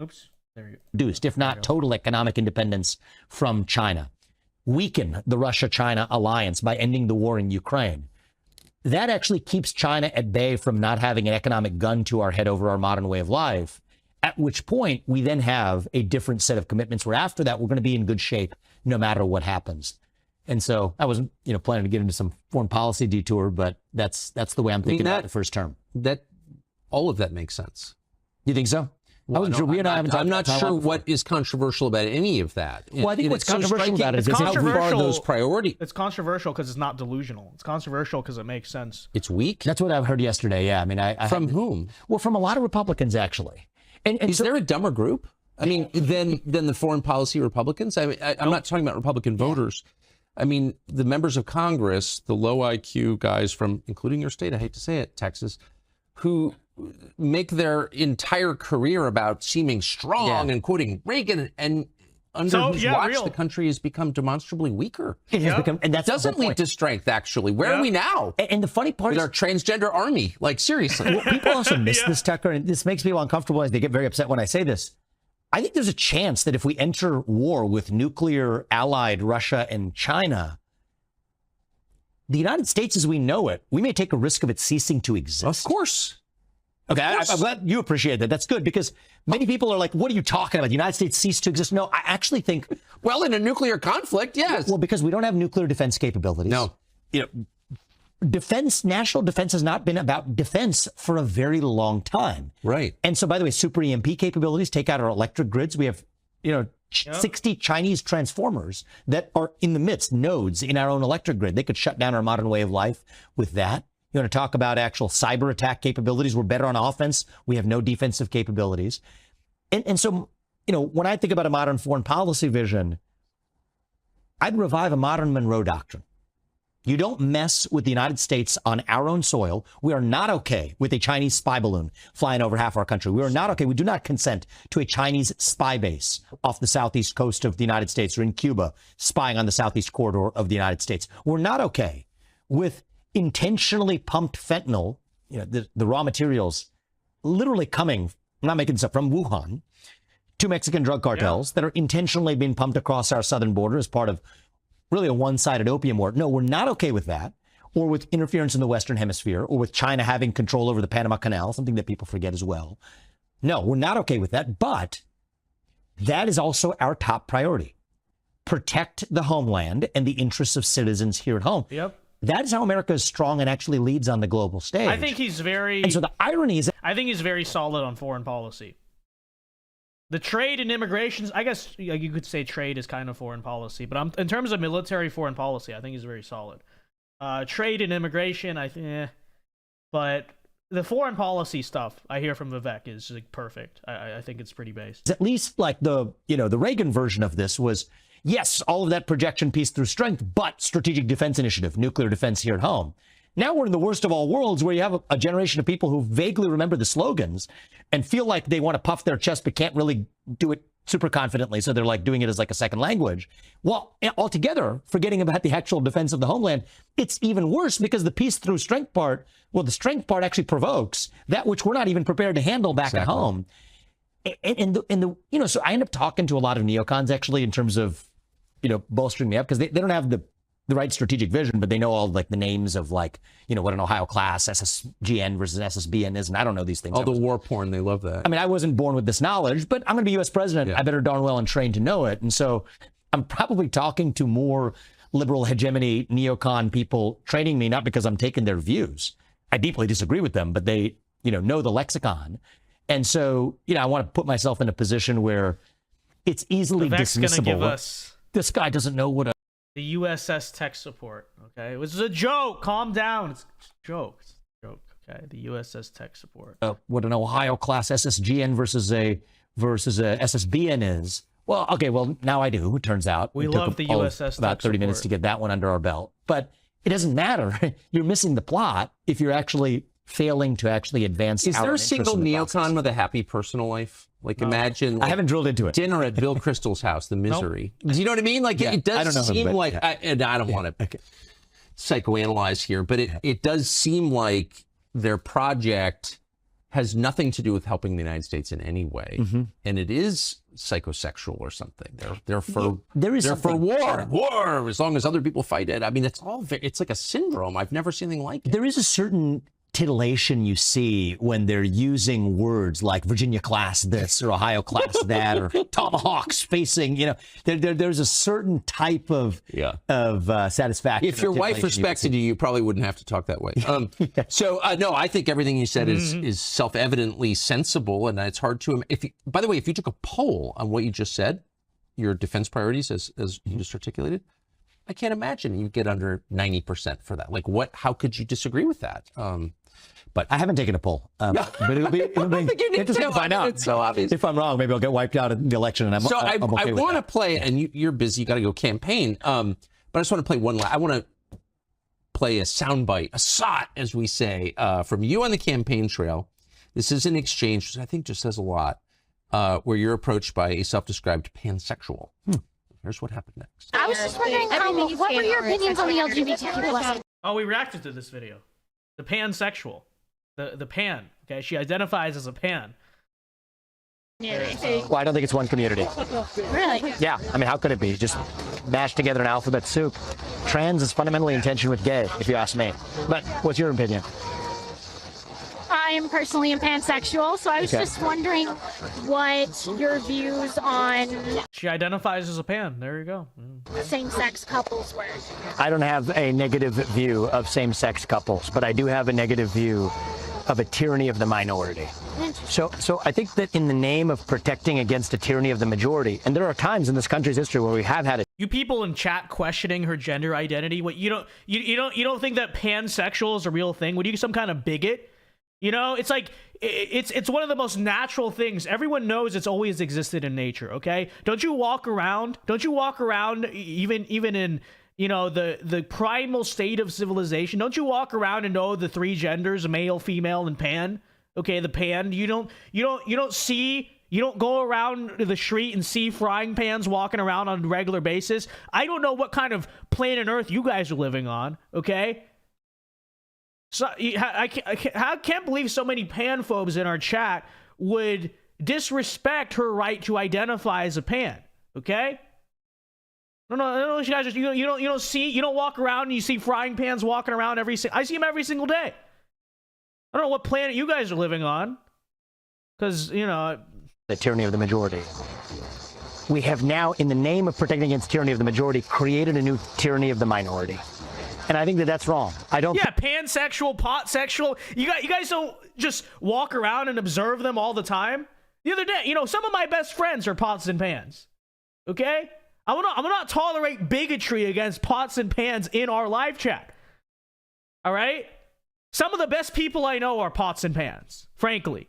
Oops. There you go. Reduced, if not total economic independence from China. Weaken the Russia-China alliance by ending the war in Ukraine. That actually keeps China at bay from not having an economic gun to our head over our modern way of life. At which point we then have a different set of commitments where after that, we're going to be in good shape no matter what happens. And so I wasn't, planning to get into some foreign policy detour, but that's the way I'm thinking about the first term. That all of that makes sense. You think so? Well, I'm not sure what is controversial about any of that. Well, I think what's controversial about it is how far those priorities. It's controversial because it's not delusional. It's controversial because it makes sense. It's weak. That's what I've heard yesterday. Yeah, I mean, from whom? Well, from a lot of Republicans actually. And is there a dumber group? I mean, than the foreign policy Republicans? I mean, I'm not talking about Republican voters. I mean, the members of Congress, the low IQ guys from, including your state, I hate to say it, Texas, who make their entire career about seeming strong and quoting Reagan, and under whose watch the country has become demonstrably weaker. It has become, and that doesn't lead to strength, actually. Where are we now? And the funny part with is our transgender army, like seriously. Well, people also miss this, Tucker, and this makes people uncomfortable as they get very upset when I say this. I think there's a chance that if we enter war with nuclear allied Russia and China, the United States as we know it, we may take a risk of it ceasing to exist. Of course. Okay, I'm glad you appreciate that. That's good because many people are like, what are you talking about? The United States ceased to exist. No, I actually think... Well, in a nuclear conflict, yes. Well, because we don't have nuclear defense capabilities. No. National defense has not been about defense for a very long time. Right. And so, by the way, super EMP capabilities take out our electric grids. We have, 60 Chinese transformers that are in the midst, nodes in our own electric grid. They could shut down our modern way of life with that. You want to talk about actual cyber attack capabilities? We're better on offense. We have no defensive capabilities. And so, when I think about a modern foreign policy vision, I'd revive a modern Monroe Doctrine. You don't mess with the United States on our own soil. We are not okay with a Chinese spy balloon flying over half our country. We are not okay. We do not consent to a Chinese spy base off the southeast coast of the United States or in Cuba spying on the southeast corridor of the United States. We're not okay with intentionally pumped fentanyl, the raw materials literally coming, I'm not making this up, from Wuhan to Mexican drug cartels that are intentionally being pumped across our southern border as part of really a one-sided opium war. No, we're not okay with that, or with interference in the Western Hemisphere, or with China having control over the Panama Canal, something that people forget as well. No, we're not okay with that, but that is also our top priority. Protect the homeland and the interests of citizens here at home. Yep. That is how America is strong and actually leads on the global stage. I think he's very... And so the irony is... I think he's very solid on foreign policy. The trade and immigration, I guess you could say trade is kind of foreign policy, but in terms of military foreign policy, I think he's very solid. Trade and immigration, I think, but the foreign policy stuff I hear from Vivek is like perfect. I think it's pretty based. At least like the Reagan version of this was, yes, all of that projection piece through strength, but strategic defense initiative, nuclear defense here at home. Now we're in the worst of all worlds where you have a generation of people who vaguely remember the slogans and feel like they want to puff their chest but can't really do it super confidently. So they're like doing it as like a second language. Well, altogether, forgetting about the actual defense of the homeland, it's even worse because the peace through strength part, well, the strength part actually provokes that which we're not even prepared to handle back at home. So I end up talking to a lot of neocons actually in terms of, bolstering me up because they don't have the right strategic vision, but they know all like the names of like, what an Ohio class, SSGN versus SSBN is. And I don't know these things. All the war porn, they love that. I mean, I wasn't born with this knowledge, but I'm going to be U.S. president. I better darn well and trained to know it. And so I'm probably talking to more liberal hegemony neocon people training me, not because I'm taking their views. I deeply disagree with them, but they, know the lexicon. And so, I want to put myself in a position where it's easily dismissible. Gonna give us this guy doesn't know what the USS tech support. Okay, it was a joke. Calm down. It's a joke. It's a joke. Okay, the USS tech support. What an Ohio class SSGN versus a SSBN is. Well, okay. Well, now I do. It turns out we love the USS tech about 30 support. Minutes to get that one under our belt, but it doesn't matter. You're missing the plot if you're actually failing to actually advance. Is there a single neocon with a happy personal life? Like imagine, I haven't drilled into it. Dinner at Bill Kristol's house, the misery. Nope. Do you know what I mean? Like it does seem like, I don't want to psychoanalyze here, but it does seem like their project has nothing to do with helping the United States in any way, and it is psychosexual or something. They're for war as long as other people fight it. I mean, it's like a syndrome. I've never seen anything like it. There is a certain titillation you see when they're using words like Virginia class this or Ohio class that or tomahawks facing, there's a certain type of satisfaction. If your wife respected you, you probably wouldn't have to talk that way. No, I think everything you said is self-evidently sensible, and it's hard to. By the way, if you took a poll on what you just said, your defense priorities as you just articulated, I can't imagine you get under 90% for that. Like, how could you disagree with that? But I haven't taken a poll. But it'll be interesting to find out. It's so obvious. If I'm wrong, maybe I'll get wiped out in the election. And I'm okay I with want to that. play, and you're busy. You got to go campaign. But I just want to play one. I want to play a soundbite, a SOT, as we say, from you on the campaign trail. This is an exchange, which I think just says a lot, where you're approached by a self-described pansexual. Here's what happened next. I was just wondering, what were your opinions on the LGBTQ+? Oh, we reacted to this video. The pansexual. The pan. Okay, she identifies as a pan. Well, I don't think it's one community. Really? Yeah, I mean, how could it be? Just mashed together in alphabet soup. Trans is fundamentally in tension with gay, if you ask me. But what's your opinion? I am personally a pansexual, so I was just wondering what your views on She identifies as a pan. There you go. same-sex couples were. I don't have a negative view of same-sex couples, but I do have a negative view of a tyranny of the minority. So I think that in the name of protecting against a tyranny of the majority, and there are times in this country's history where we have had it. You people in chat questioning her gender identity. What you don't think that pansexual is a real thing? Would you some kind of bigot? It's like it's one of the most natural things. Everyone knows it's always existed in nature. Okay, don't you walk around even in the primal state of civilization? Don't you walk around and know the three genders, male, female, and pan? Okay, the pan. You don't go around the street and see frying pans walking around on a regular basis. I don't know what kind of planet Earth you guys are living on. Okay. So I can't believe so many panphobes in our chat would disrespect her right to identify as a pan. Okay? No, you guys you don't walk around and you see frying pans walking around I see them every single day. I don't know what planet you guys are living on, because the tyranny of the majority. We have now, in the name of protecting against tyranny of the majority, created a new tyranny of the minority. And I think that that's wrong. I don't. Yeah, pansexual, potsexual. You guys don't just walk around and observe them all the time. The other day, some of my best friends are pots and pans. Okay, I will not tolerate bigotry against pots and pans in our live chat. All right, some of the best people I know are pots and pans. Frankly.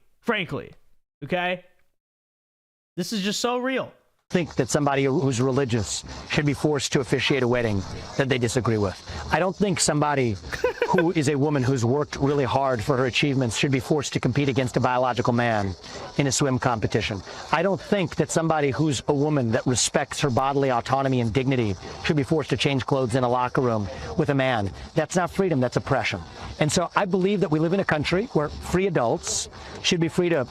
Okay, this is just so real. Think that somebody who's religious should be forced to officiate a wedding that they disagree with. I don't think somebody who is a woman who's worked really hard for her achievements should be forced to compete against a biological man in a swim competition. I don't think that somebody who's a woman that respects her bodily autonomy and dignity should be forced to change clothes in a locker room with a man. That's not freedom, that's oppression. And so I believe that we live in a country where free adults should be free to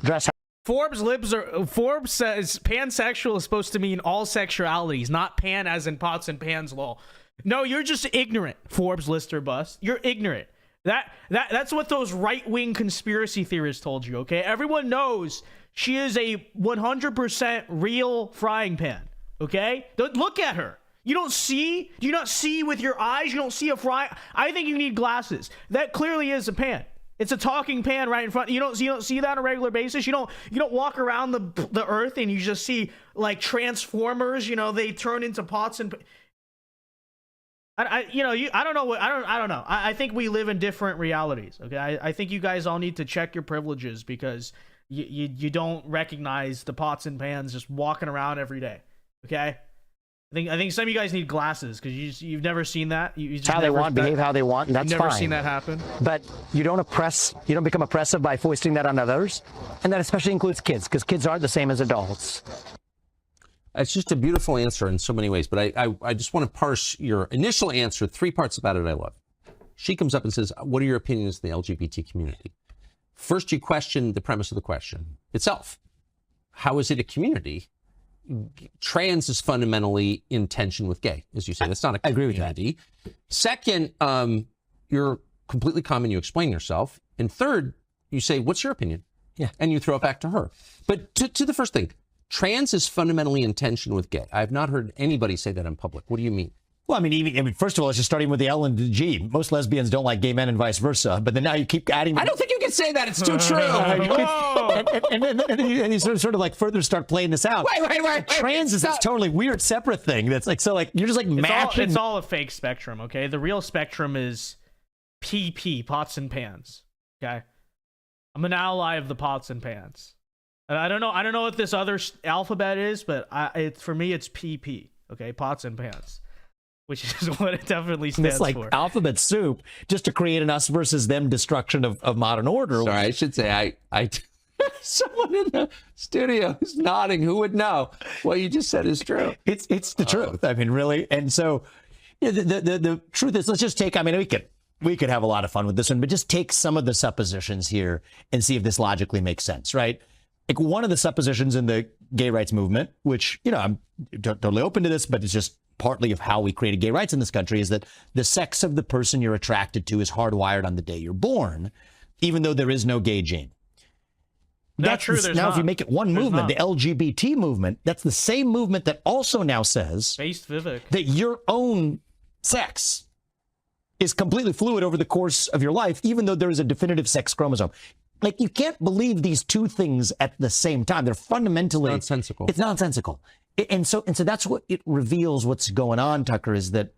dress. Forbes says pansexual is supposed to mean all sexualities, not pan as in pots and pans law. No, you're just ignorant, Forbes lister bust. You're ignorant. That's what those right-wing conspiracy theorists told you, okay? Everyone knows she is a 100% real frying pan, okay? Look at her. You don't see? Do you not see with your eyes? You don't see a fry? I think you need glasses. That clearly is a pan. It's a talking pan right in front. You don't see that on a regular basis. You don't walk around the earth and you just see like transformers. They turn into pots and. I don't know. I don't know. I think we live in different realities. Okay, I think you guys all need to check your privileges because you don't recognize the pots and pans just walking around every day. Okay. I think some of you guys need glasses because you've never seen that. It's how they want, behave how they want, and that's fine. You've never seen that happen. But you don't become oppressive by foisting that on others, and that especially includes kids, because kids aren't the same as adults. It's just a beautiful answer in so many ways, but I just want to parse your initial answer. 3 parts about it I love. She comes up and says, what are your opinions on the LGBT community? First, you question the premise of the question itself. How is it a community? Trans is fundamentally in tension with gay, as you say. That's not a community. I agree with that. Second, you're completely calm and you explain yourself. And third, you say, what's your opinion? Yeah. And you throw it back to her. But to the first thing, trans is fundamentally in tension with gay. I have not heard anybody say that in public. What do you mean? Well, I mean, first of all, it's just starting with the L and the G. Most lesbians don't like gay men and vice versa. But then now you keep adding. I don't think you can say that. It's too true. and you sort of like further start playing this out. Wait. Trans is this totally weird, separate thing. That's like, so like, you're just like mashing. It's all a fake spectrum, okay? The real spectrum is PP, pots and pans, okay? I'm an ally of the pots and pans. And I don't know what this other alphabet is, but for me, it's PP, okay? Pots and pans. Which is what it definitely stands for. It's like for. alphabet soup, just to create an us versus them destruction of modern order. Sorry, I should say I someone in the studio is nodding. Who would know? What you just said is true. It's the truth. I mean, really. And so, the truth is, let's just take. I mean, we could have a lot of fun with this one, but just take some of the suppositions here and see if this logically makes sense, right? Like one of the suppositions in the gay rights movement, which I'm totally open to this, but it's just partly of how we created gay rights in this country, is that the sex of the person you're attracted to is hardwired on the day you're born, even though there is no gay gene. That's true. Now, if you make it one movement, the LGBT movement, that's the same movement that also now says Vivek, that your own sex is completely fluid over the course of your life, even though there is a definitive sex chromosome. Like, you can't believe these two things at the same time. They're fundamentally nonsensical. It's nonsensical. And so that's what it reveals. What's going on, Tucker, is that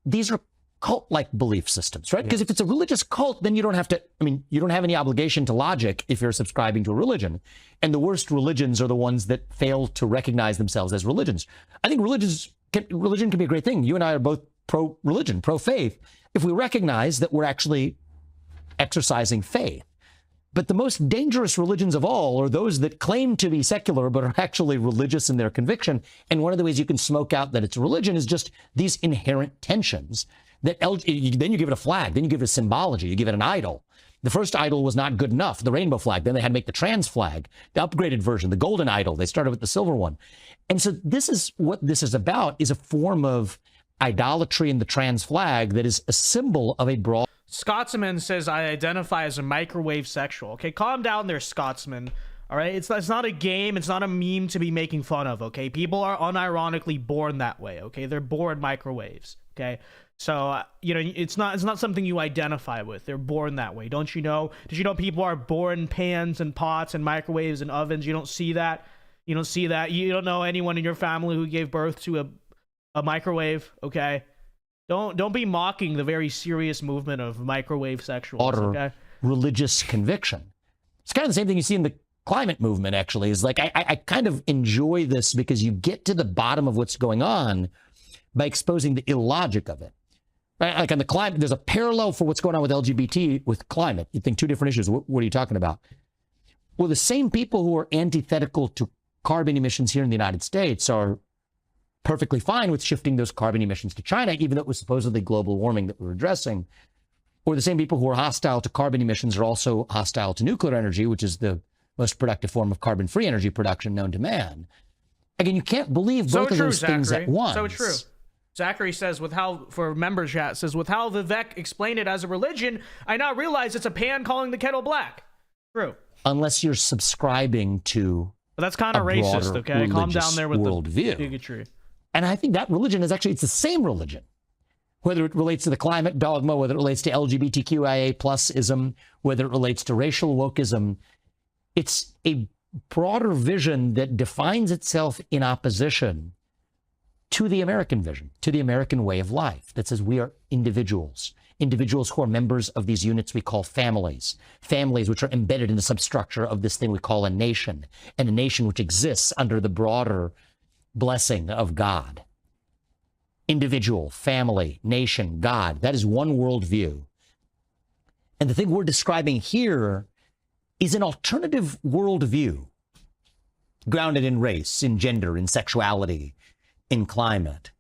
these are cult-like belief systems, right? Because if it's a religious cult, then you don't have any obligation to logic if you're subscribing to a religion. And the worst religions are the ones that fail to recognize themselves as religions. I think religion can be a great thing. You and I are both pro-religion, pro-faith, if we recognize that we're actually exercising faith. But the most dangerous religions of all are those that claim to be secular but are actually religious in their conviction. And one of the ways you can smoke out that it's a religion is just these inherent tensions. Then you give it a flag, then you give it a symbology, you give it an idol. The first idol was not good enough, the rainbow flag. Then they had to make the trans flag, the upgraded version, the golden idol. They started with the silver one. And so this is what this is about, is a form of idolatry in the trans flag that is a symbol of a broad. Scotsman says, I identify as a microwave sexual. Okay, calm down there, Scotsman. All right, it's not a game. It's not a meme to be making fun of, okay? People are unironically born that way, okay? They're born microwaves, okay? So, it's not something you identify with. They're born that way. Don't you know? Did you know people are born pans and pots and microwaves and ovens? You don't see that? You don't see that? You don't know anyone in your family who gave birth to a microwave, okay? Don't be mocking the very serious movement of microwave sexuals, okay? Religious conviction. It's kind of the same thing you see in the climate movement, actually. Is like, I kind of enjoy this because you get to the bottom of what's going on by exposing the illogic of it. Right? Like on the climate, there's a parallel for what's going on with LGBT with climate. You think two different issues. What are you talking about? Well, the same people who are antithetical to carbon emissions here in the United States are perfectly fine with shifting those carbon emissions to China, even though it was supposedly global warming that we were addressing. Or the same people who are hostile to carbon emissions are also hostile to nuclear energy, which is the most productive form of carbon-free energy production known to man. Again, you can't believe both of those things at once. So true. Zachary says, for member chat, says, with how Vivek explained it as a religion, I now realize it's a pan calling the kettle black. True. Unless you're subscribing to but that's kind of racist, okay? Calm down there with worldview. The bigotry. And I think that religion is actually, it's the same religion. Whether it relates to the climate dogma, whether it relates to LGBTQIA plus-ism, whether it relates to racial wokeism, it's a broader vision that defines itself in opposition to the American vision, to the American way of life, that says we are individuals who are members of these units we call families which are embedded in the substructure of this thing we call a nation, and a nation which exists under the broader blessing of God. Individual, family, nation, God. That is one worldview. And the thing we're describing here is an alternative worldview grounded in race, in gender, in sexuality, in climate.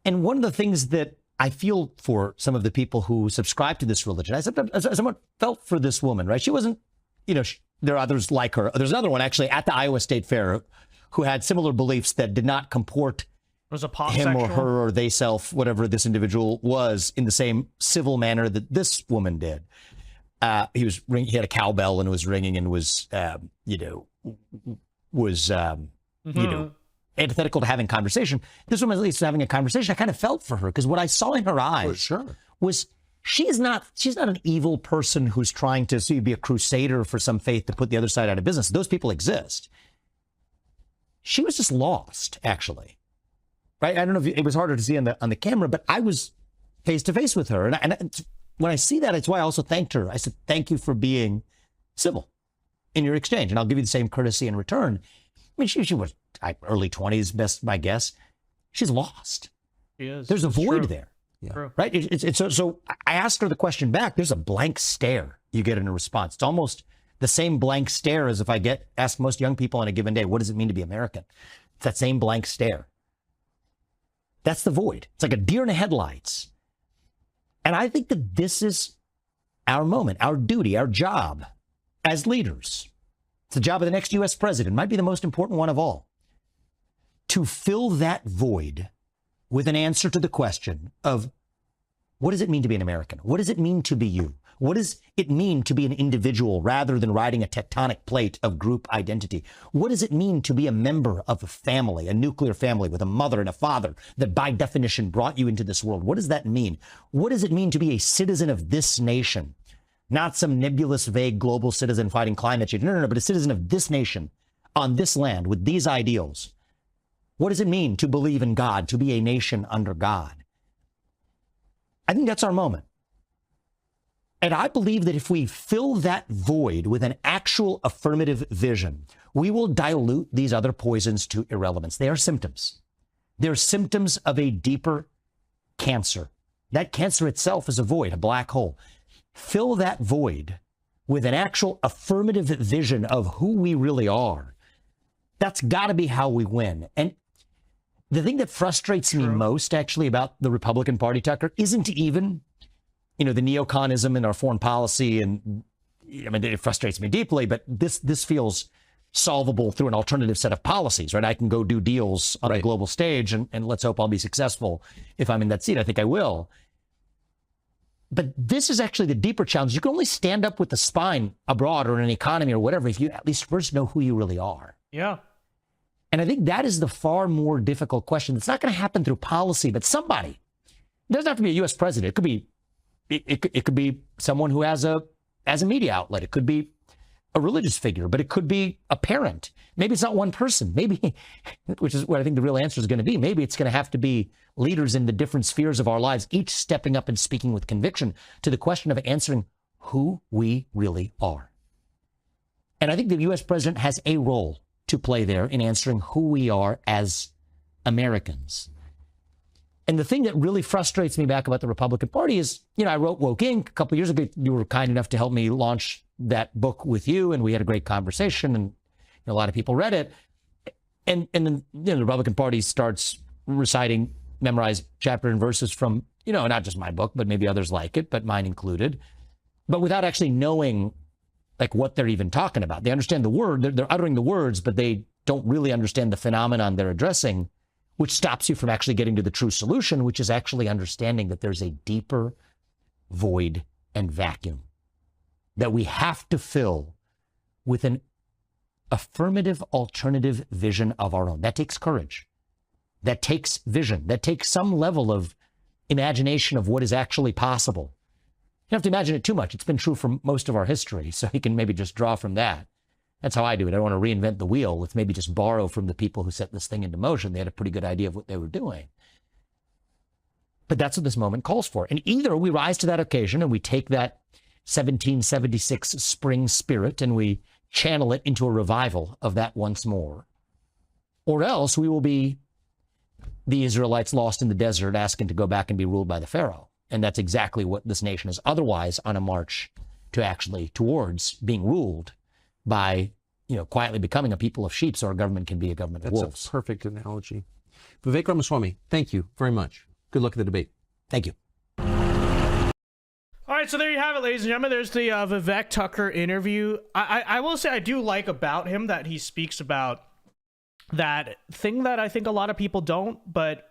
And one of the things that I feel for some of the people who subscribe to this religion, I somewhat felt for this woman, right? She wasn't, there are others like her. There's another one actually at the Iowa State Fair who had similar beliefs that did not comport Was a pot him or sexual? her or they self, whatever this individual was, in the same civil manner that this woman did. He had a cowbell and was ringing and was antithetical to having conversation. This woman at least having a conversation. I kind of felt for her because what I saw in her eyes was she's not an evil person who's trying to be a crusader for some faith to put the other side out of business. Those people exist. She was just lost, actually. Right? I don't know if it was harder to see on the camera, but I was face to face with her. And when I see that, it's why I also thanked her. I said, thank you for being civil in your exchange. And I'll give you the same courtesy in return. I mean, she was early 20s, best my guess. She's lost. She is. There's a void there. Yeah. Right? So I asked her the question back. There's a blank stare you get in a response. It's almost the same blank stare as if I ask most young people on a given day, what does it mean to be American? It's that same blank stare. That's the void. It's like a deer in the headlights. And I think that this is our moment, our duty, our job as leaders. It's the job of the next U.S. president. It might be the most important one of all. To fill that void with an answer to the question of, what does it mean to be an American? What does it mean to be you? What does it mean to be an individual rather than riding a tectonic plate of group identity? What does it mean to be a member of a family, a nuclear family with a mother and a father that by definition brought you into this world? What does that mean? What does it mean to be a citizen of this nation? Not some nebulous, vague global citizen fighting climate change. No, but a citizen of this nation on this land with these ideals. What does it mean to believe in God, to be a nation under God? I think that's our moment. And I believe that if we fill that void with an actual affirmative vision, we will dilute these other poisons to irrelevance. They are symptoms. They're symptoms of a deeper cancer. That cancer itself is a void, a black hole. Fill that void with an actual affirmative vision of who we really are. That's got to be how we win. And the thing that frustrates me most, actually, about the Republican Party, Tucker, isn't even the neoconism in our foreign policy. And I mean, it frustrates me deeply, but this feels solvable through an alternative set of policies, right? I can go do deals on a global stage and let's hope I'll be successful if I'm in that seat. I think I will. But this is actually the deeper challenge. You can only stand up with the spine abroad or in an economy or whatever if you at least first know who you really are. Yeah. And I think that is the far more difficult question. It's not going to happen through policy, but somebody. It doesn't have to be a U.S. president. It could be it could be someone who has a media outlet. It could be a religious figure, but it could be a parent. Maybe it's not one person. Maybe, which is what I think the real answer is going to be. Maybe it's going to have to be leaders in the different spheres of our lives, each stepping up and speaking with conviction to the question of answering who we really are. And I think the U.S. president has a role to play there in answering who we are as Americans. And the thing that really frustrates me back about the Republican Party is, I wrote Woke Inc. a couple of years ago. You were kind enough to help me launch that book with you, and we had a great conversation, and a lot of people read it. And then the Republican Party starts reciting memorized chapter and verses from, not just my book, but maybe others like it, but mine included, but without actually knowing what they're even talking about. They understand the word, they're uttering the words, but they don't really understand the phenomenon they're addressing, which stops you from actually getting to the true solution, which is actually understanding that there's a deeper void and vacuum that we have to fill with an affirmative alternative vision of our own. That takes courage. That takes vision. That takes some level of imagination of what is actually possible. You don't have to imagine it too much. It's been true for most of our history, so you can maybe just draw from that. That's how I do it. I don't want to reinvent the wheel. Let's maybe just borrow from the people who set this thing into motion. They had a pretty good idea of what they were doing. But that's what this moment calls for. And either we rise to that occasion and we take that 1776 spring spirit and we channel it into a revival of that once more, or else we will be the Israelites lost in the desert asking to go back and be ruled by the Pharaoh. And that's exactly what this nation is otherwise on a march to actually towards being ruled by, quietly becoming a people of sheep so our government can be a government of wolves. That's a perfect analogy. Vivek Ramaswamy, thank you very much. Good luck at the debate. Thank you. All right, so there you have it, ladies and gentlemen. There's the Vivek Tucker interview. I will say I do like about him that he speaks about that thing that I think a lot of people don't, but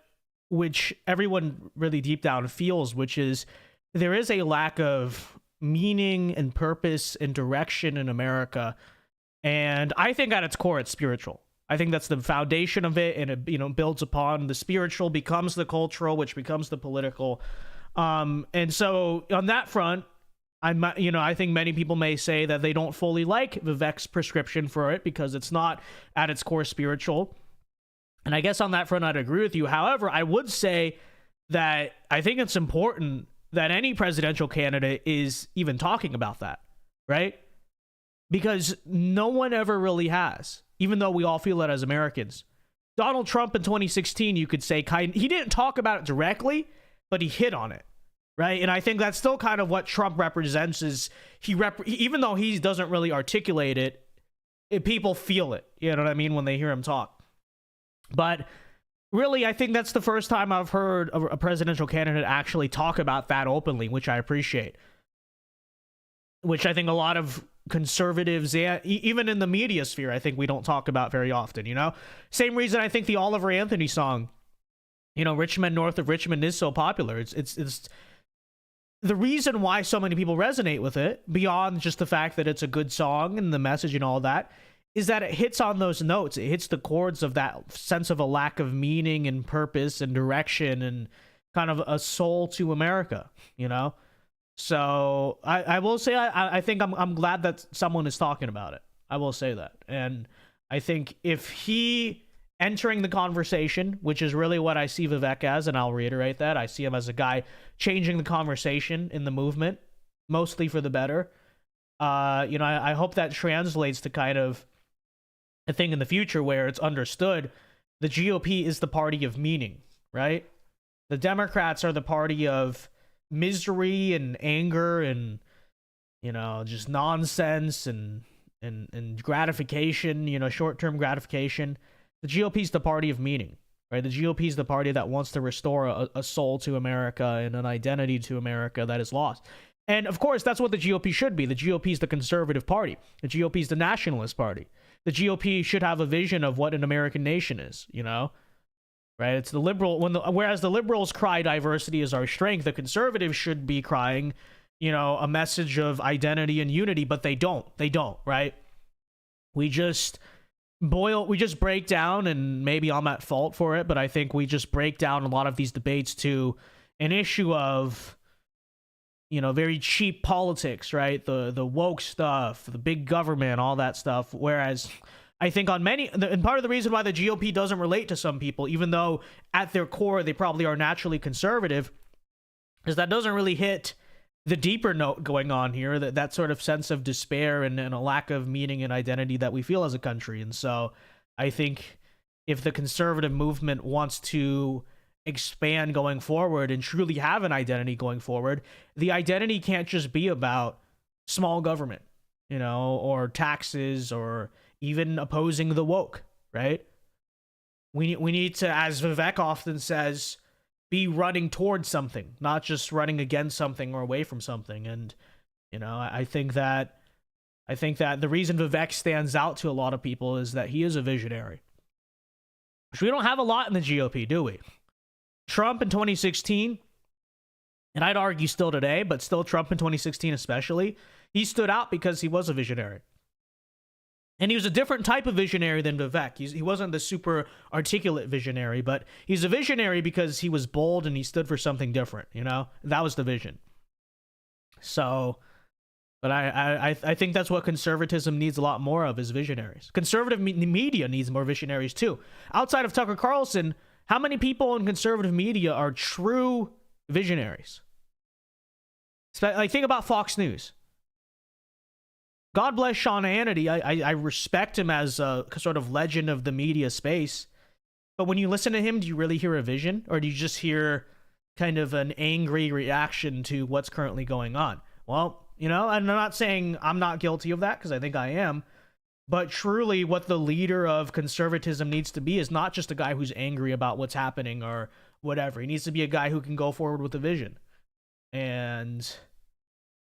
which everyone really deep down feels, which is there is a lack of meaning and purpose and direction in America. And I think at its core, it's spiritual. I think that's the foundation of it, and it builds upon the spiritual, becomes the cultural, which becomes the political. And so on that front, I think many people may say that they don't fully like Vivek's prescription for it because it's not at its core spiritual. And I guess on that front, I'd agree with you. However, I would say that I think it's important that any presidential candidate is even talking about that, right? Because no one ever really has, even though we all feel it as Americans. Donald Trump in 2016, you could say, he didn't talk about it directly, but he hit on it, right? And I think that's still kind of what Trump represents, is even though he doesn't really articulate it, people feel it, you know what I mean, when they hear him talk. But really, I think that's the first time I've heard a presidential candidate actually talk about that openly, which I appreciate. Which I think a lot of conservatives, even in the media sphere, I think we don't talk about very often, Same reason I think the Oliver Anthony song, Richmond, North of Richmond, is so popular. It's the reason why so many people resonate with it, beyond just the fact that it's a good song and the message and all that, is that it hits on those notes. It hits the chords of that sense of a lack of meaning and purpose and direction and kind of a soul to America, So I will say I think I'm glad that someone is talking about it. I will say that. And I think if he entering the conversation, which is really what I see Vivek as, and I'll reiterate that, I see him as a guy changing the conversation in the movement, mostly for the better. I hope that translates to kind of a thing in the future where it's understood the GOP is the party of meaning, right? The Democrats are the party of misery and anger and just nonsense and gratification, short-term gratification. The GOP is the party of meaning, right? The GOP is the party that wants to restore a soul to America and an identity to America that is lost. And of course, that's what the GOP should be. The GOP is the conservative party. The GOP is the nationalist party. The GOP should have a vision of what an American nation is, right? It's the liberal, whereas the liberals cry diversity is our strength, the conservatives should be crying, a message of identity and unity, but they don't, right? We just break down, and maybe I'm at fault for it, but I think we just break down a lot of these debates to an issue of, very cheap politics, right? The woke stuff, the big government, all that stuff. Whereas I think and part of the reason why the GOP doesn't relate to some people, even though at their core they probably are naturally conservative, is that doesn't really hit the deeper note going on here, that sort of sense of despair and a lack of meaning and identity that we feel as a country. And so I think if the conservative movement wants to expand going forward and truly have an identity going forward, the identity can't just be about small government, or taxes, or even opposing the woke, right? We need to, as Vivek often says, be running towards something, not just running against something or away from something. And I think that the reason Vivek stands out to a lot of people is that he is a visionary, which we don't have a lot in the GOP, do we? Trump in 2016, and I'd argue still today, but still Trump in 2016 especially, he stood out because he was a visionary. And he was a different type of visionary than Vivek. He wasn't the super articulate visionary, but he's a visionary because he was bold and he stood for something different, That was the vision. So, but I think that's what conservatism needs a lot more of, is visionaries. Conservative media needs more visionaries too. Outside of Tucker Carlson, how many people in conservative media are true visionaries? Like, think about Fox News. God bless Sean Hannity. I respect him as a sort of legend of the media space. But when you listen to him, do you really hear a vision? Or do you just hear kind of an angry reaction to what's currently going on? Well, I'm not saying I'm not guilty of that, because I think I am. But truly, what the leader of conservatism needs to be is not just a guy who's angry about what's happening or whatever. He needs to be a guy who can go forward with a vision. And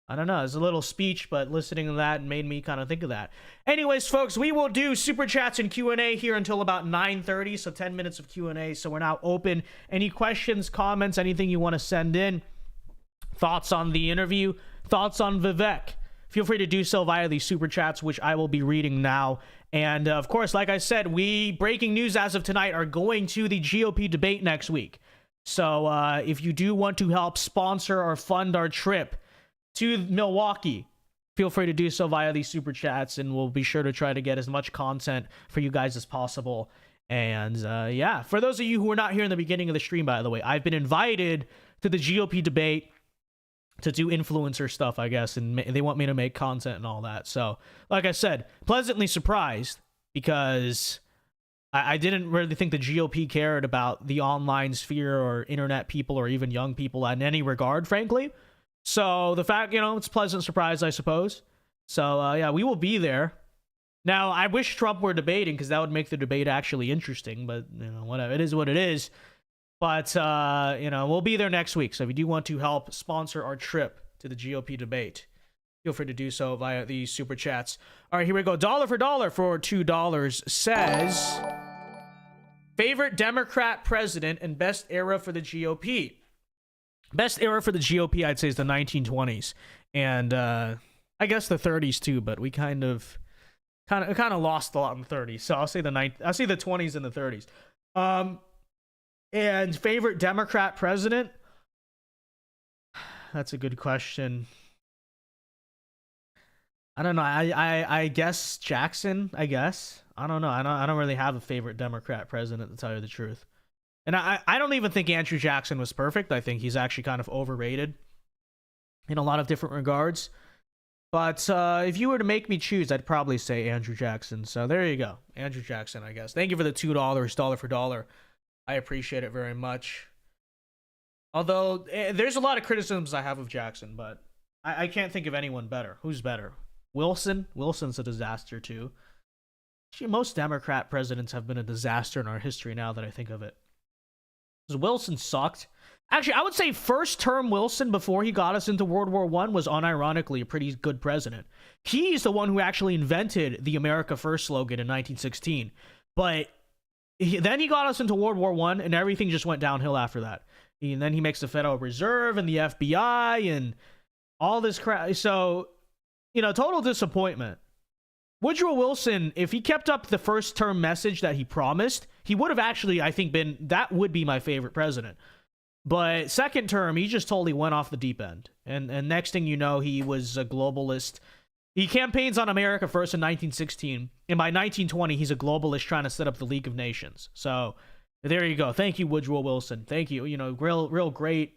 I don't know. It's a little speech, but listening to that made me kind of think of that. Anyways, folks, we will do Super Chats and Q&A here until about 9:30, so 10 minutes of Q&A. So we're now open. Any questions, comments, anything you want to send in, thoughts on the interview, thoughts on Vivek, feel free to do so via the Super Chats, which I will be reading now. And, of course, like I said, breaking news as of tonight, are going to the GOP debate next week. So if you do want to help sponsor or fund our trip to Milwaukee, feel free to do so via these Super Chats, and we'll be sure to try to get as much content for you guys as possible. And yeah, for those of you who were not here in the beginning of the stream, by the way, I've been invited to the GOP debate to do influencer stuff, I guess, and they want me to make content and all that. So, like I said, pleasantly surprised, because I didn't really think the GOP cared about the online sphere or internet people or even young people in any regard, frankly. So the fact, it's a pleasant surprise, I suppose. So yeah, we will be there. Now, I wish Trump were debating, because that would make the debate actually interesting, but whatever, it is what it is. But we'll be there next week. So if you do want to help sponsor our trip to the GOP debate, feel free to do so via the Super Chats. All right, here we go. Dollar for $2 says, favorite Democrat president and best era for the GOP. Best era for the GOP, I'd say, is the 1920s, and I guess the 30s too. But we kind of lost a lot in the 30s, so I'll say the 20s and the 30s. And favorite Democrat president? That's a good question. I don't know. I guess Jackson. I guess. I don't know. I don't really have a favorite Democrat president, to tell you the truth. And I don't even think Andrew Jackson was perfect. I think he's actually kind of overrated in a lot of different regards. But if you were to make me choose, I'd probably say Andrew Jackson. So there you go. Andrew Jackson, I guess. Thank you for the $2, dollar for dollar. I appreciate it very much. Although, there's a lot of criticisms I have of Jackson, but I can't think of anyone better. Who's better? Wilson? Wilson's a disaster, too. Actually, most Democrat presidents have been a disaster in our history now that I think of it. Because Wilson sucked. Actually, I would say first-term Wilson, before he got us into World War I, was unironically a pretty good president. He's the one who actually invented the America First slogan in 1916. But then he got us into World War I, and everything just went downhill after that. And then he makes the Federal Reserve and the FBI and all this crap. So, total disappointment. Woodrow Wilson, if he kept up the first term message that he promised, he would have actually, I think, that would be my favorite president. But second term, he just totally went off the deep end. And next thing you know, he was a globalist. He campaigns on America First in 1916. And by 1920, he's a globalist trying to set up the League of Nations. So there you go. Thank you, Woodrow Wilson. Thank you. Real great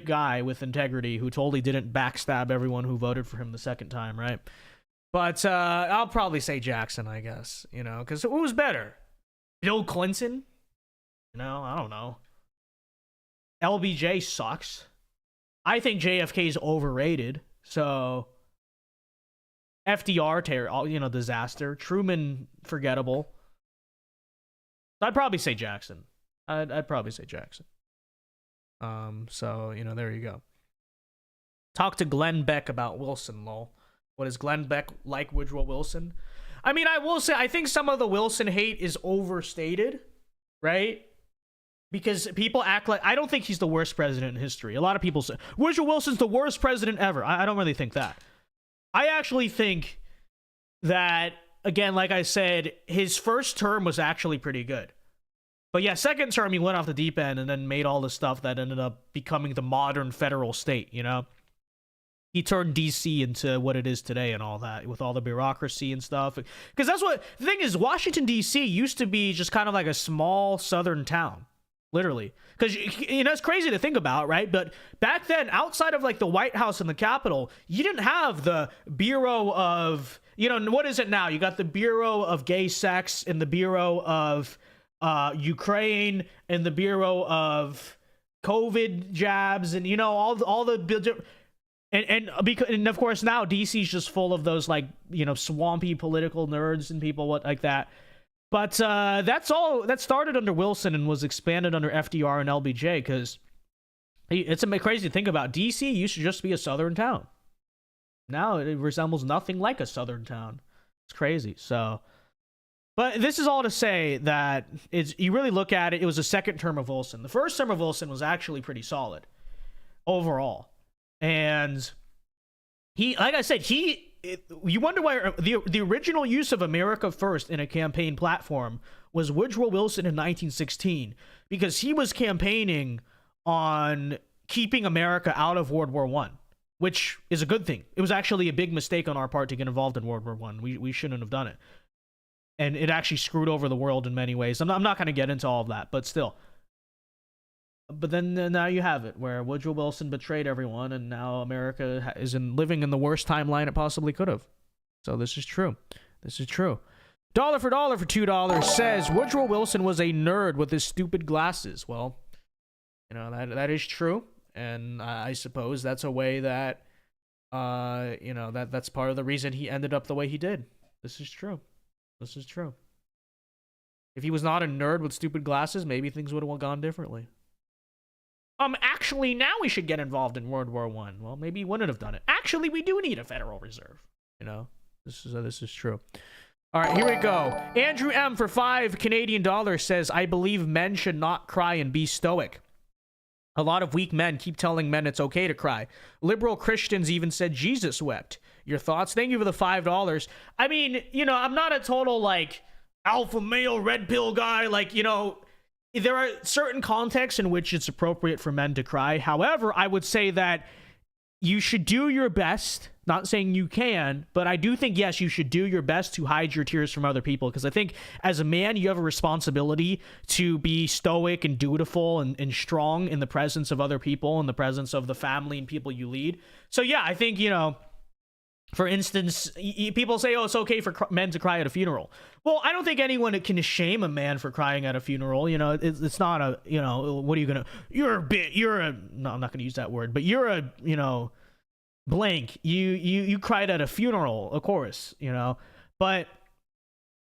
guy with integrity who totally didn't backstab everyone who voted for him the second time, right? But I'll probably say Jackson, I guess, because who was better? Bill Clinton? I don't know. LBJ sucks. I think JFK's overrated. So FDR, disaster. Truman, forgettable. I'd probably say Jackson. I'd probably say Jackson. So, there you go. Talk to Glenn Beck about Wilson, lol. What is Glenn Beck like Woodrow Wilson? I mean, I will say, I think some of the Wilson hate is overstated, right? Because people act like, I don't think he's the worst president in history. A lot of people say, Woodrow Wilson's the worst president ever. I don't really think that. I actually think that, again, like I said, his first term was actually pretty good. But yeah, second term, he went off the deep end and then made all the stuff that ended up becoming the modern federal state, He turned D.C. into what it is today and all that, with all the bureaucracy and stuff. Because that's what, the thing is, Washington, D.C. used to be just kind of like a small southern town, literally. Because, it's crazy to think about, right? But back then, outside of like the White House and the Capitol, you didn't have the Bureau of, what is it now? You got the Bureau of Gay Sex and the Bureau of Ukraine and the Bureau of COVID jabs and, all the... And of course now DC's just full of those swampy political nerds and people like that. But that started under Wilson and was expanded under FDR and LBJ, because It's crazy to think about. DC used to just be a southern town. Now it resembles nothing like a southern town. It's crazy. So, but this is all to say that you really look at it, it was the second term of Wilson. The first term of Wilson was actually pretty solid overall. And he, like I said, you wonder why the original use of America First in a campaign platform was Woodrow Wilson in 1916, because he was campaigning on keeping America out of World War I, which is a good thing. It was actually a big mistake on our part to get involved in World War I. We shouldn't have done it. And it actually screwed over the world in many ways. I'm not going to get into all of that, but still. But then now you have it, where Woodrow Wilson betrayed everyone, and now America is living in the worst timeline it possibly could have. So this is true. This is true. Dollar for $2 says, Woodrow Wilson was a nerd with his stupid glasses. Well, you know, that is true. And I suppose that's a way that, you know, that's part of the reason he ended up the way he did. This is true. This is true. If he was not a nerd with stupid glasses, maybe things would have gone differently. Actually, now we should get involved in World War I. Well, maybe he wouldn't have done it. Actually, we do need a Federal Reserve. You know, this is true. All right, here we go. Andrew M. for $5 Canadian says, I believe men should not cry and be stoic. A lot of weak men keep telling men it's okay to cry. Liberal Christians even said Jesus wept. Your thoughts? Thank you for the $5. I mean, you know, I'm not a total, like, alpha male red pill guy. Like, you know, there are certain contexts in which it's appropriate for men to cry. However, I would say that you should do your best. Not saying you can, but I do think, yes, you should do your best to hide your tears from other people. Because I think as a man, you have a responsibility to be stoic and dutiful and strong in the presence of other people, in the presence of the family and people you lead. So, yeah, I think, you know, for instance, people say, oh, it's okay for men to cry at a funeral. Well, I don't think anyone can shame a man for crying at a funeral. You know, it's not a, you know, what are you going to, no, I'm not going to use that word, but you're a, you know, blank. You cried at a funeral, of course, you know, but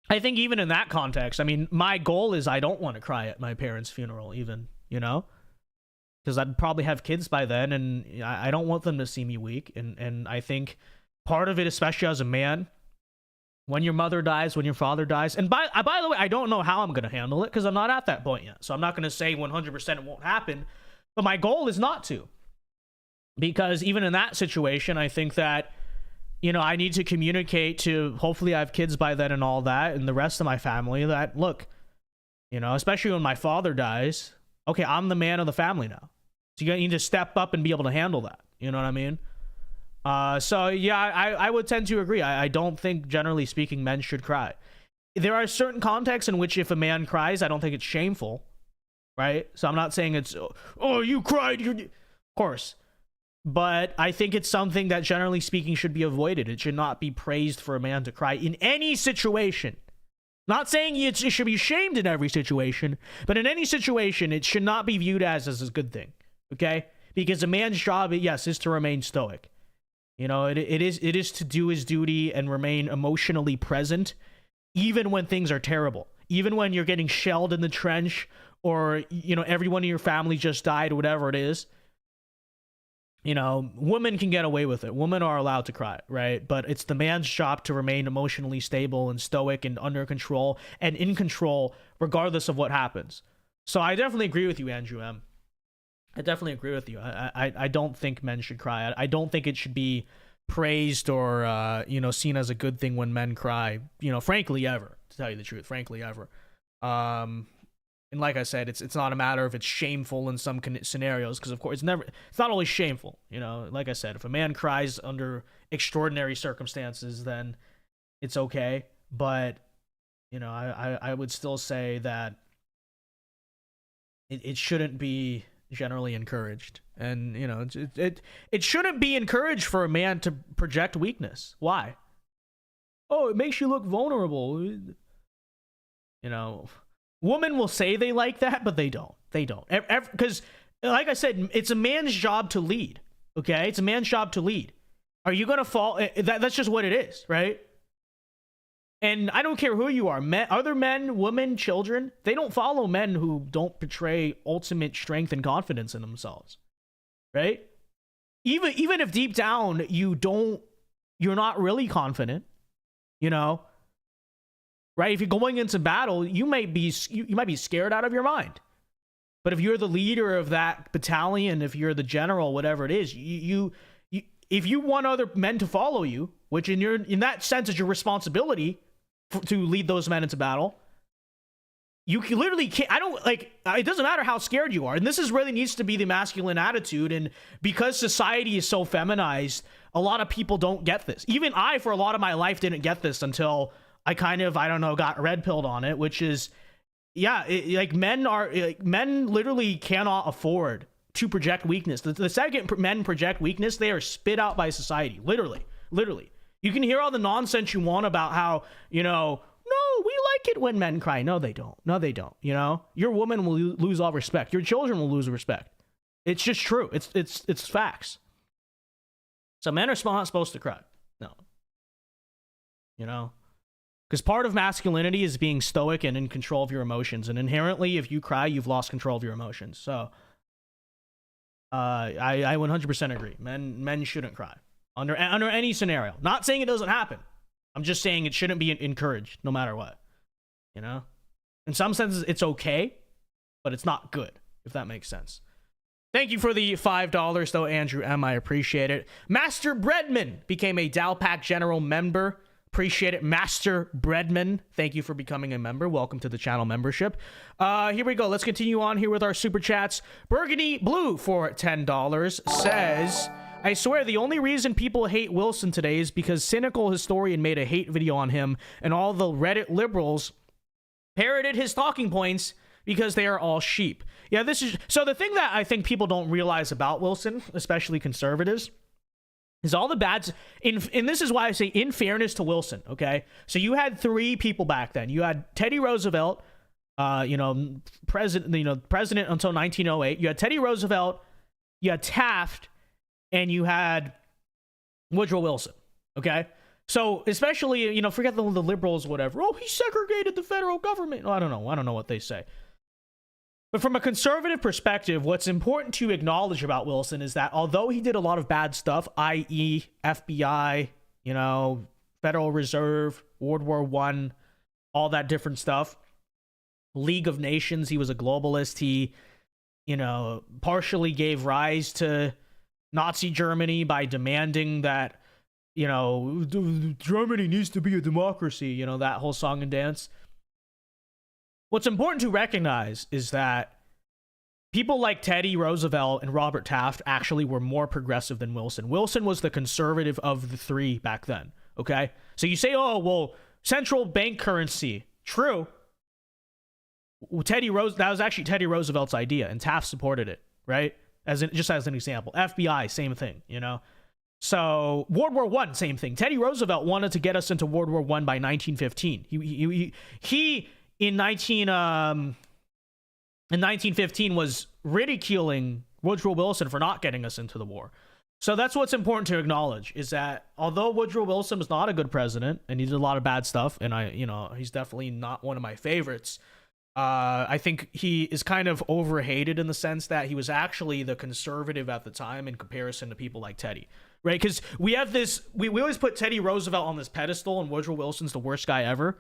I think even in that context, I mean, my goal is I don't want to cry at my parents' funeral even, you know, because I'd probably have kids by then, and I don't want them to see me weak. And I think part of it, especially as a man, when your mother dies, when your father dies, and by the way, I don't know how I'm going to handle it because I'm not at that point yet. So I'm not going to say 100% it won't happen, but my goal is not to. Because even in that situation, I think that, you know, I need to communicate to, hopefully I have kids by then and all that, and the rest of my family, that, look, you know, especially when my father dies, okay, I'm the man of the family now. So you need to step up and be able to handle that. You know what I mean? So, yeah, I would tend to agree. I don't think, generally speaking, men should cry. There are certain contexts in which if a man cries, I don't think it's shameful, right? So I'm not saying it's, oh, you cried. Of course. But I think it's something that, generally speaking, should be avoided. It should not be praised for a man to cry in any situation. Not saying it should be shamed in every situation, but in any situation, it should not be viewed as a good thing, okay? Because a man's job, yes, is to remain stoic. You know, it is to do his duty and remain emotionally present, even when things are terrible. Even when you're getting shelled in the trench, or, you know, everyone in your family just died, whatever it is. You know, women can get away with it. Women are allowed to cry, right? But it's the man's job to remain emotionally stable and stoic and under control and in control, regardless of what happens. So I definitely agree with you, Andrew M. I definitely agree with you. I don't think men should cry. I don't think it should be praised or, you know, seen as a good thing when men cry, you know, frankly, ever, to tell you the truth, frankly, ever. And like I said, it's not a matter of it's shameful in some scenarios, because of course it's not always shameful. You know, like I said, if a man cries under extraordinary circumstances, then it's okay. But, you know, I would still say that it shouldn't be generally encouraged. And, you know, it shouldn't be encouraged for a man to project weakness. Why? Oh, it makes you look vulnerable. You know, women will say they like that, but they don't. They don't. Because, like I said, it's a man's job to lead. Okay? It's a man's job to lead. Are you going to fall? That's just what it is, right? And I don't care who you are. Other men, women, children, they don't follow men who don't portray ultimate strength and confidence in themselves. right? Even if deep down you're not really confident, you know, right? If you're going into battle, you might be scared out of your mind. But if you're the leader of that battalion, if you're the general, whatever it is, if you want other men to follow you, which in that sense is your responsibility to lead those men into battle, you literally can't. It doesn't matter how scared you are. And this really needs to be the masculine attitude. And because society is so feminized, a lot of people don't get this. Even I, for a lot of my life, didn't get this until I kind of, got red pilled on it, which is, men literally cannot afford to project weakness. The second men project weakness, they are spit out by society. Literally. You can hear all the nonsense you want about how, no, we like it when men cry. No, they don't. You know, your woman will lose all respect. Your children will lose respect. It's just true. It's facts. So men are not supposed to cry. No. You know, because part of masculinity is being stoic and in control of your emotions. And inherently, if you cry, you've lost control of your emotions. So I 100% agree. Men shouldn't cry under any scenario. Not saying it doesn't happen. I'm just saying it shouldn't be encouraged no matter what. You know? In some senses, it's okay, but it's not good, if that makes sense. Thank you for the $5, though, Andrew M. I appreciate it. Master Breadman became a Dao Pack General member. Appreciate it. Master Breadman, thank you for becoming a member. Welcome to the channel membership. Here we go. Let's continue on here with our super chats. Burgundy Blue for $10 says, I swear the only reason people hate Wilson today is because cynical historian made a hate video on him and all the Reddit liberals parroted his talking points because they are all sheep. Yeah, so the thing that I think people don't realize about Wilson, especially conservatives, is all the bads, and this is why I say in fairness to Wilson, okay? So you had three people back then. You had Teddy Roosevelt, president until 1908. You had Teddy Roosevelt, you had Taft, and you had Woodrow Wilson, okay? So especially, forget the liberals, whatever. Oh, he segregated the federal government. Oh, I don't know what they say. But from a conservative perspective, what's important to acknowledge about Wilson is that although he did a lot of bad stuff, i.e. FBI, Federal Reserve, World War I, all that different stuff, League of Nations, he was a globalist. He, partially gave rise to Nazi Germany by demanding that, Germany needs to be a democracy, that whole song and dance. What's important to recognize is that people like Teddy Roosevelt and Robert Taft actually were more progressive than Wilson. Wilson was the conservative of the three back then, okay? So you say, oh, well, central bank currency. True. That was actually Teddy Roosevelt's idea, and Taft supported it, right? Just as an example. FBI, same thing, So World War I, same thing. Teddy Roosevelt wanted to get us into World War I by 1915. He in 1915 was ridiculing Woodrow Wilson for not getting us into the war. So that's what's important to acknowledge, is that although Woodrow Wilson was not a good president and he did a lot of bad stuff, and he's definitely not one of my favorites, I think he is kind of overhated in the sense that he was actually the conservative at the time in comparison to people like Teddy, right? Because we have this, we always put Teddy Roosevelt on this pedestal and Woodrow Wilson's the worst guy ever.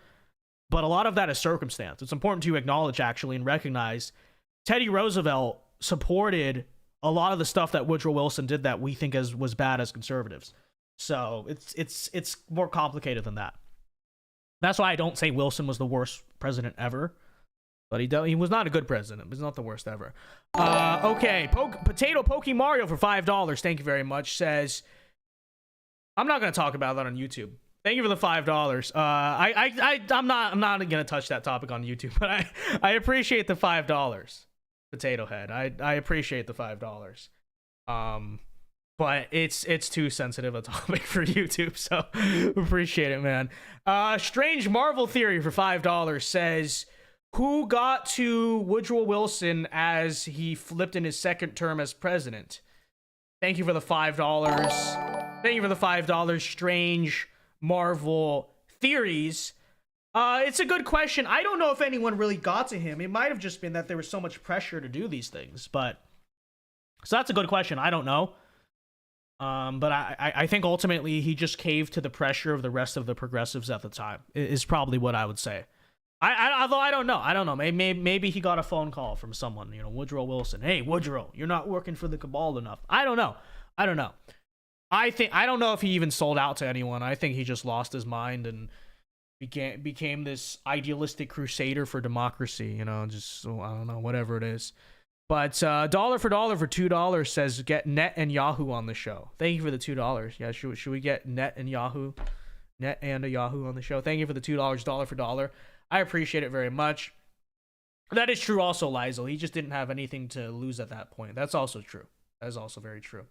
But a lot of that is circumstance. It's important to acknowledge, actually, and recognize Teddy Roosevelt supported a lot of the stuff that Woodrow Wilson did that we think was bad as conservatives. So it's more complicated than that. That's why I don't say Wilson was the worst president ever. But he was not a good president. He's not the worst ever. Okay, Potato Poke Mario for $5. Thank you very much. Says, I'm not going to talk about that on YouTube. Thank you for the $5. I'm not gonna touch that topic on YouTube, but I appreciate the $5. Potato Head. I appreciate the $5. But it's too sensitive a topic for YouTube, so appreciate it, man. Strange Marvel Theory for $5 says, who got to Woodrow Wilson as he flipped in his second term as president? Thank you for the $5. Thank you for the $5. Strange Marvel Theories. It's a good question. I don't know if anyone really got to him. It might have just been that there was so much pressure to do these things, but So that's a good question. I don't know. But I think ultimately he just caved to the pressure of the rest of the progressives at the time, is probably what I would say. Although I don't know. Maybe he got a phone call from someone, Woodrow Wilson. Hey, Woodrow, you're not working for the cabal enough. I don't know. I don't know if he even sold out to anyone. I think he just lost his mind and became this idealistic crusader for democracy, just, I don't know, whatever it is. But dollar for $2 says get Net and Yahoo on the show. Thank you for the $2. Yeah, should we get Net and a Yahoo on the show? Thank you for the $2, dollar for dollar. I appreciate it very much. That is true also, Lizel. He just didn't have anything to lose at that point. That's also true. That is also very true.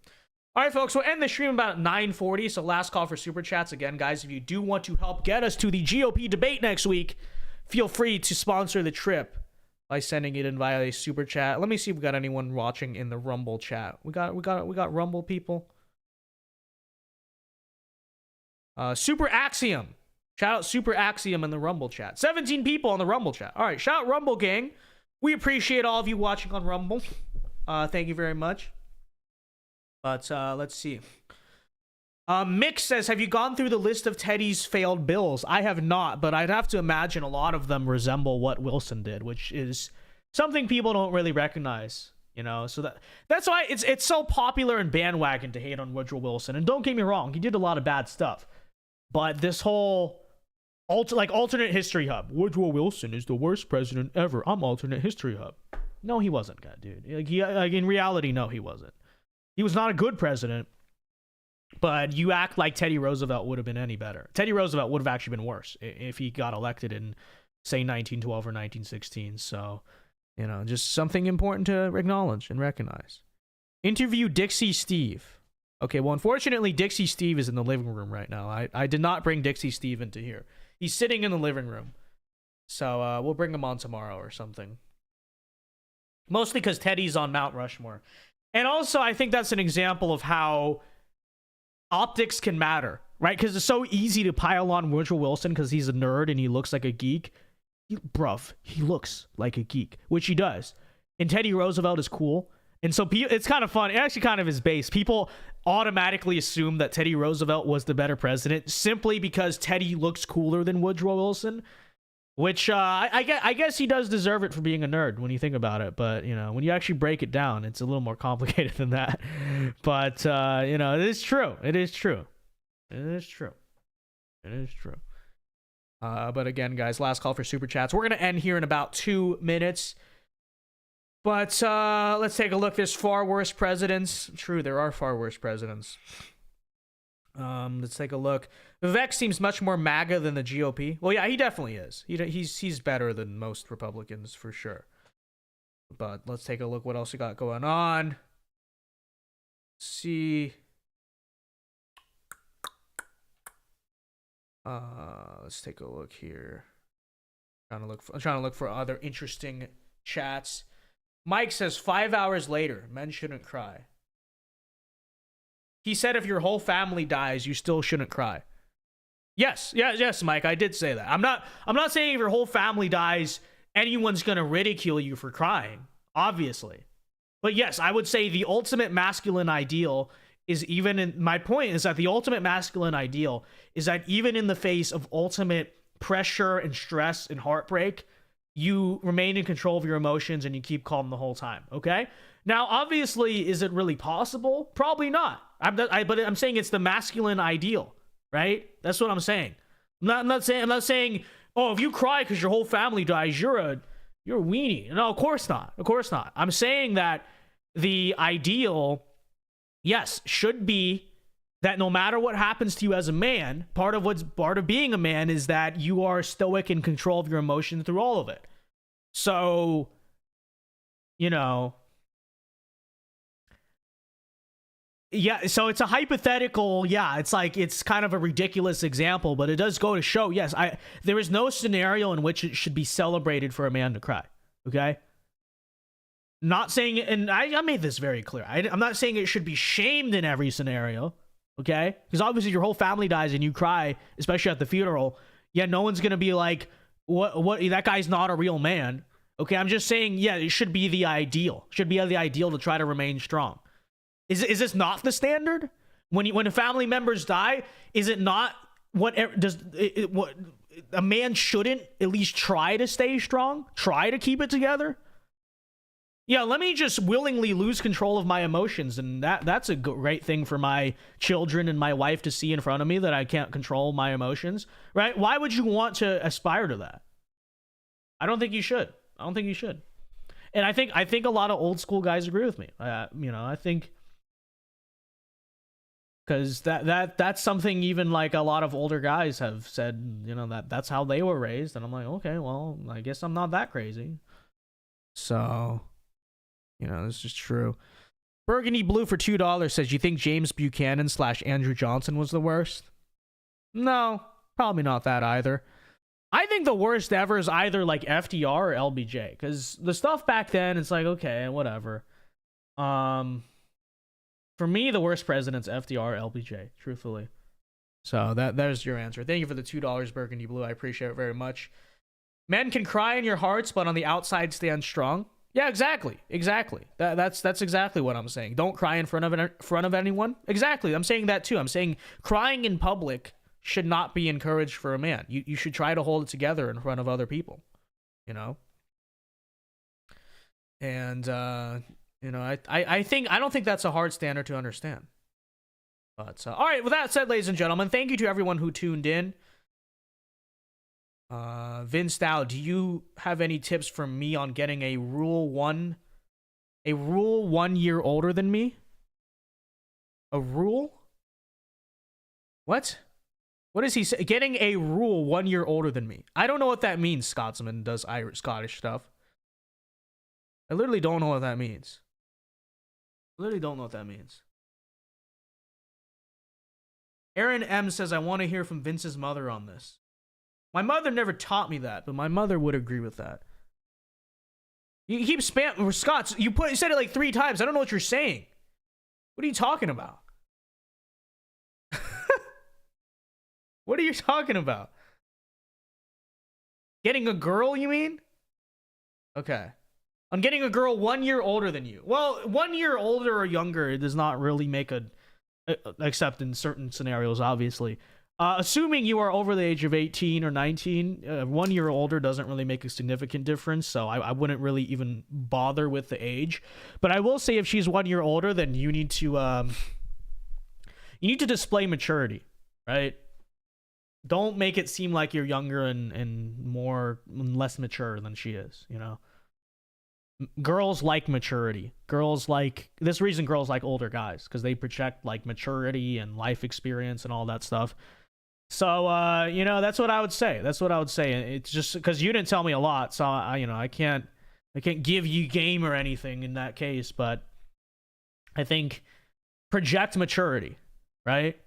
All right, folks, we'll end the stream about 9:40, so last call for Super Chats. Again, guys, if you do want to help get us to the GOP debate next week, feel free to sponsor the trip by sending it in via a Super Chat. Let me see if we got anyone watching in the Rumble chat. We got Rumble people. Super Axiom. Shout out Super Axiom in the Rumble chat. 17 people on the Rumble chat. All right, shout out Rumble gang. We appreciate all of you watching on Rumble. Thank you very much. But let's see. Mick says, have you gone through the list of Teddy's failed bills? I have not, but I'd have to imagine a lot of them resemble what Wilson did, which is something people don't really recognize, So that's why it's so popular and bandwagon to hate on Woodrow Wilson. And don't get me wrong, he did a lot of bad stuff. But this whole alternate history hub. Woodrow Wilson is the worst president ever. I'm alternate history hub. No, he wasn't, dude. In reality, no, he wasn't. He was not a good president. But you act like Teddy Roosevelt would have been any better. Teddy Roosevelt would have actually been worse if he got elected in, say, 1912 or 1916. So, just something important to acknowledge and recognize. Interview Dixie Steve. Okay, well, unfortunately, Dixie Steve is in the living room right now. I did not bring Dixie Steve into here. He's sitting in the living room. So we'll bring him on tomorrow or something. Mostly because Teddy's on Mount Rushmore. And also, I think that's an example of how optics can matter, right? Because it's so easy to pile on Woodrow Wilson because he's a nerd and he looks like a geek. He looks like a geek, which he does. And Teddy Roosevelt is cool. And so it's kind of fun. It actually kind of is based. People automatically assume that Teddy Roosevelt was the better president simply because Teddy looks cooler than Woodrow Wilson, which I guess he does deserve it for being a nerd when you think about it. But, when you actually break it down, it's a little more complicated than that. But, it is true. It is true. It is true. It is true. But again, guys, last call for Super Chats. We're going to end here in about 2 minutes. But let's take a look. There's far worse presidents. True, there are far worse presidents. Let's take a look. Vivek seems much more MAGA than the GOP. Well, yeah, he definitely is. He's better than most Republicans for sure. But let's take a look what else we got going on. Let's see. Let's take a look here. I'm trying to look for other interesting chats. Mike says 5 hours later, men shouldn't cry. He said if your whole family dies, you still shouldn't cry. Yes, Mike, I did say that. I'm not saying if your whole family dies, anyone's gonna ridicule you for crying, obviously. But yes, I would say the ultimate masculine ideal is my point is that the ultimate masculine ideal is that even in the face of ultimate pressure and stress and heartbreak, you remain in control of your emotions and you keep calm the whole time, okay? Now, obviously, is it really possible? Probably not. But I'm saying it's the masculine ideal, right? That's what I'm saying. I'm not saying, oh, if you cry because your whole family dies, you're a weenie. No, of course not. Of course not. I'm saying that the ideal, yes, should be that no matter what happens to you as a man, part of being a man is that you are stoic in control of your emotions through all of it. So, yeah, so it's a hypothetical, it's kind of a ridiculous example, but it does go to show, yes, there is no scenario in which it should be celebrated for a man to cry, okay? Not saying, and I made this very clear, I'm not saying it should be shamed in every scenario, okay? Because obviously your whole family dies and you cry, especially at the funeral, no one's gonna be like, what, that guy's not a real man, okay? I'm just saying, it should be the ideal. Should be the ideal to try to remain strong. Is this not the standard? When family members die, is it not what a man shouldn't at least try to stay strong, try to keep it together? Yeah, let me just willingly lose control of my emotions, and that's a great thing for my children and my wife to see in front of me, that I can't control my emotions, right? Why would you want to aspire to that? I don't think you should. I don't think you should. And I think a lot of old school guys agree with me. I think because that's something even like a lot of older guys have said, that's how they were raised, and I'm like, okay, well, I guess I'm not that crazy. So, this is true. Burgundy Blue for $2 says, you think James Buchanan / Andrew Johnson was the worst? No, probably not that either. I think the worst ever is either like FDR or LBJ, because the stuff back then, it's like, okay, whatever. For me, the worst president's FDR or LBJ, truthfully. So there's your answer. Thank you for the $2, Burgundy Blue. I appreciate it very much. Men can cry in your hearts, but on the outside stand strong. Yeah, exactly. That's exactly what I'm saying. Don't cry in front of anyone. Exactly. I'm saying that too. I'm saying crying in public should not be encouraged for a man. You should try to hold it together in front of other people. And I don't think that's a hard standard to understand. But all right, with that said, ladies and gentlemen, thank you to everyone who tuned in. Vince Dow, do you have any tips for me on getting a rule 1 year older than me? A rule? What? What is he saying? Getting a rule 1 year older than me. I don't know what that means. Scotsman does Scottish stuff. I literally don't know what that means. Aaron M says, I want to hear from Vince's mother on this. My mother never taught me that, but my mother would agree with that. You keep spamming, Scots. You said it like 3 times. I don't know what you're saying. What are you talking about? What are you talking about? Getting a girl, you mean? Okay. I'm getting a girl 1 year older than you. Well, 1 year older or younger, it does not really make except in certain scenarios, obviously. Assuming you are over the age of 18 or 19, 1 year older doesn't really make a significant difference, so I wouldn't really even bother with the age. But I will say, if she's 1 year older, then you need to display maturity, right? Don't make it seem like you're younger and less mature than she is, Girls like maturity. Girls like older guys, because they project like maturity and life experience and all that stuff. So that's what I would say. It's just because you didn't tell me a lot, so I can't give you game or anything in that case, but I think project maturity, right?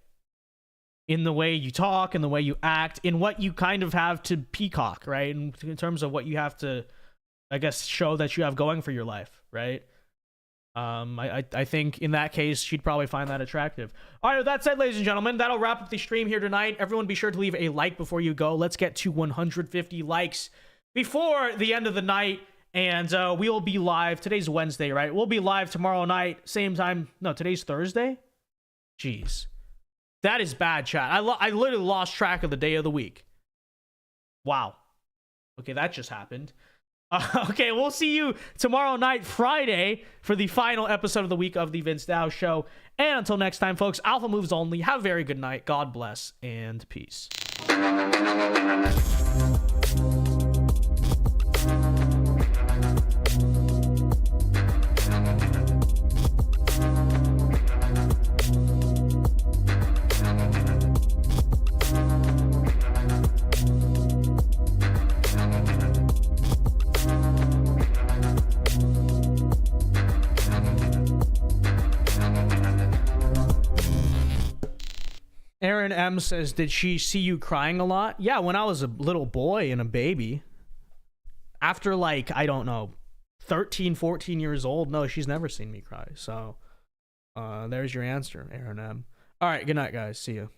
In the way you talk, in the way you act, in what you kind of have to peacock, right? In terms of what you have to, I guess, show that you have going for your life, right? I think in that case, she'd probably find that attractive. All right, with that said, ladies and gentlemen, that'll wrap up the stream here tonight. Everyone be sure to leave a like before you go. Let's get to 150 likes before the end of the night, and we will be live. Today's Wednesday, right? We'll be live tomorrow night, same time. No, today's Thursday? Jeez. That is bad, chat. I literally lost track of the day of the week. Wow. Okay, that just happened. Okay, we'll see you tomorrow night, Friday, for the final episode of the week of the Vince Dow Show. And until next time, folks, Alpha Moves only. Have a very good night. God bless and peace. Aaron M says, did she see you crying a lot? Yeah, when I was a little boy and a baby. After, like, I don't know, 13, 14 years old, no, she's never seen me cry. So, there's your answer, Aaron M. All right, good night, guys. See you.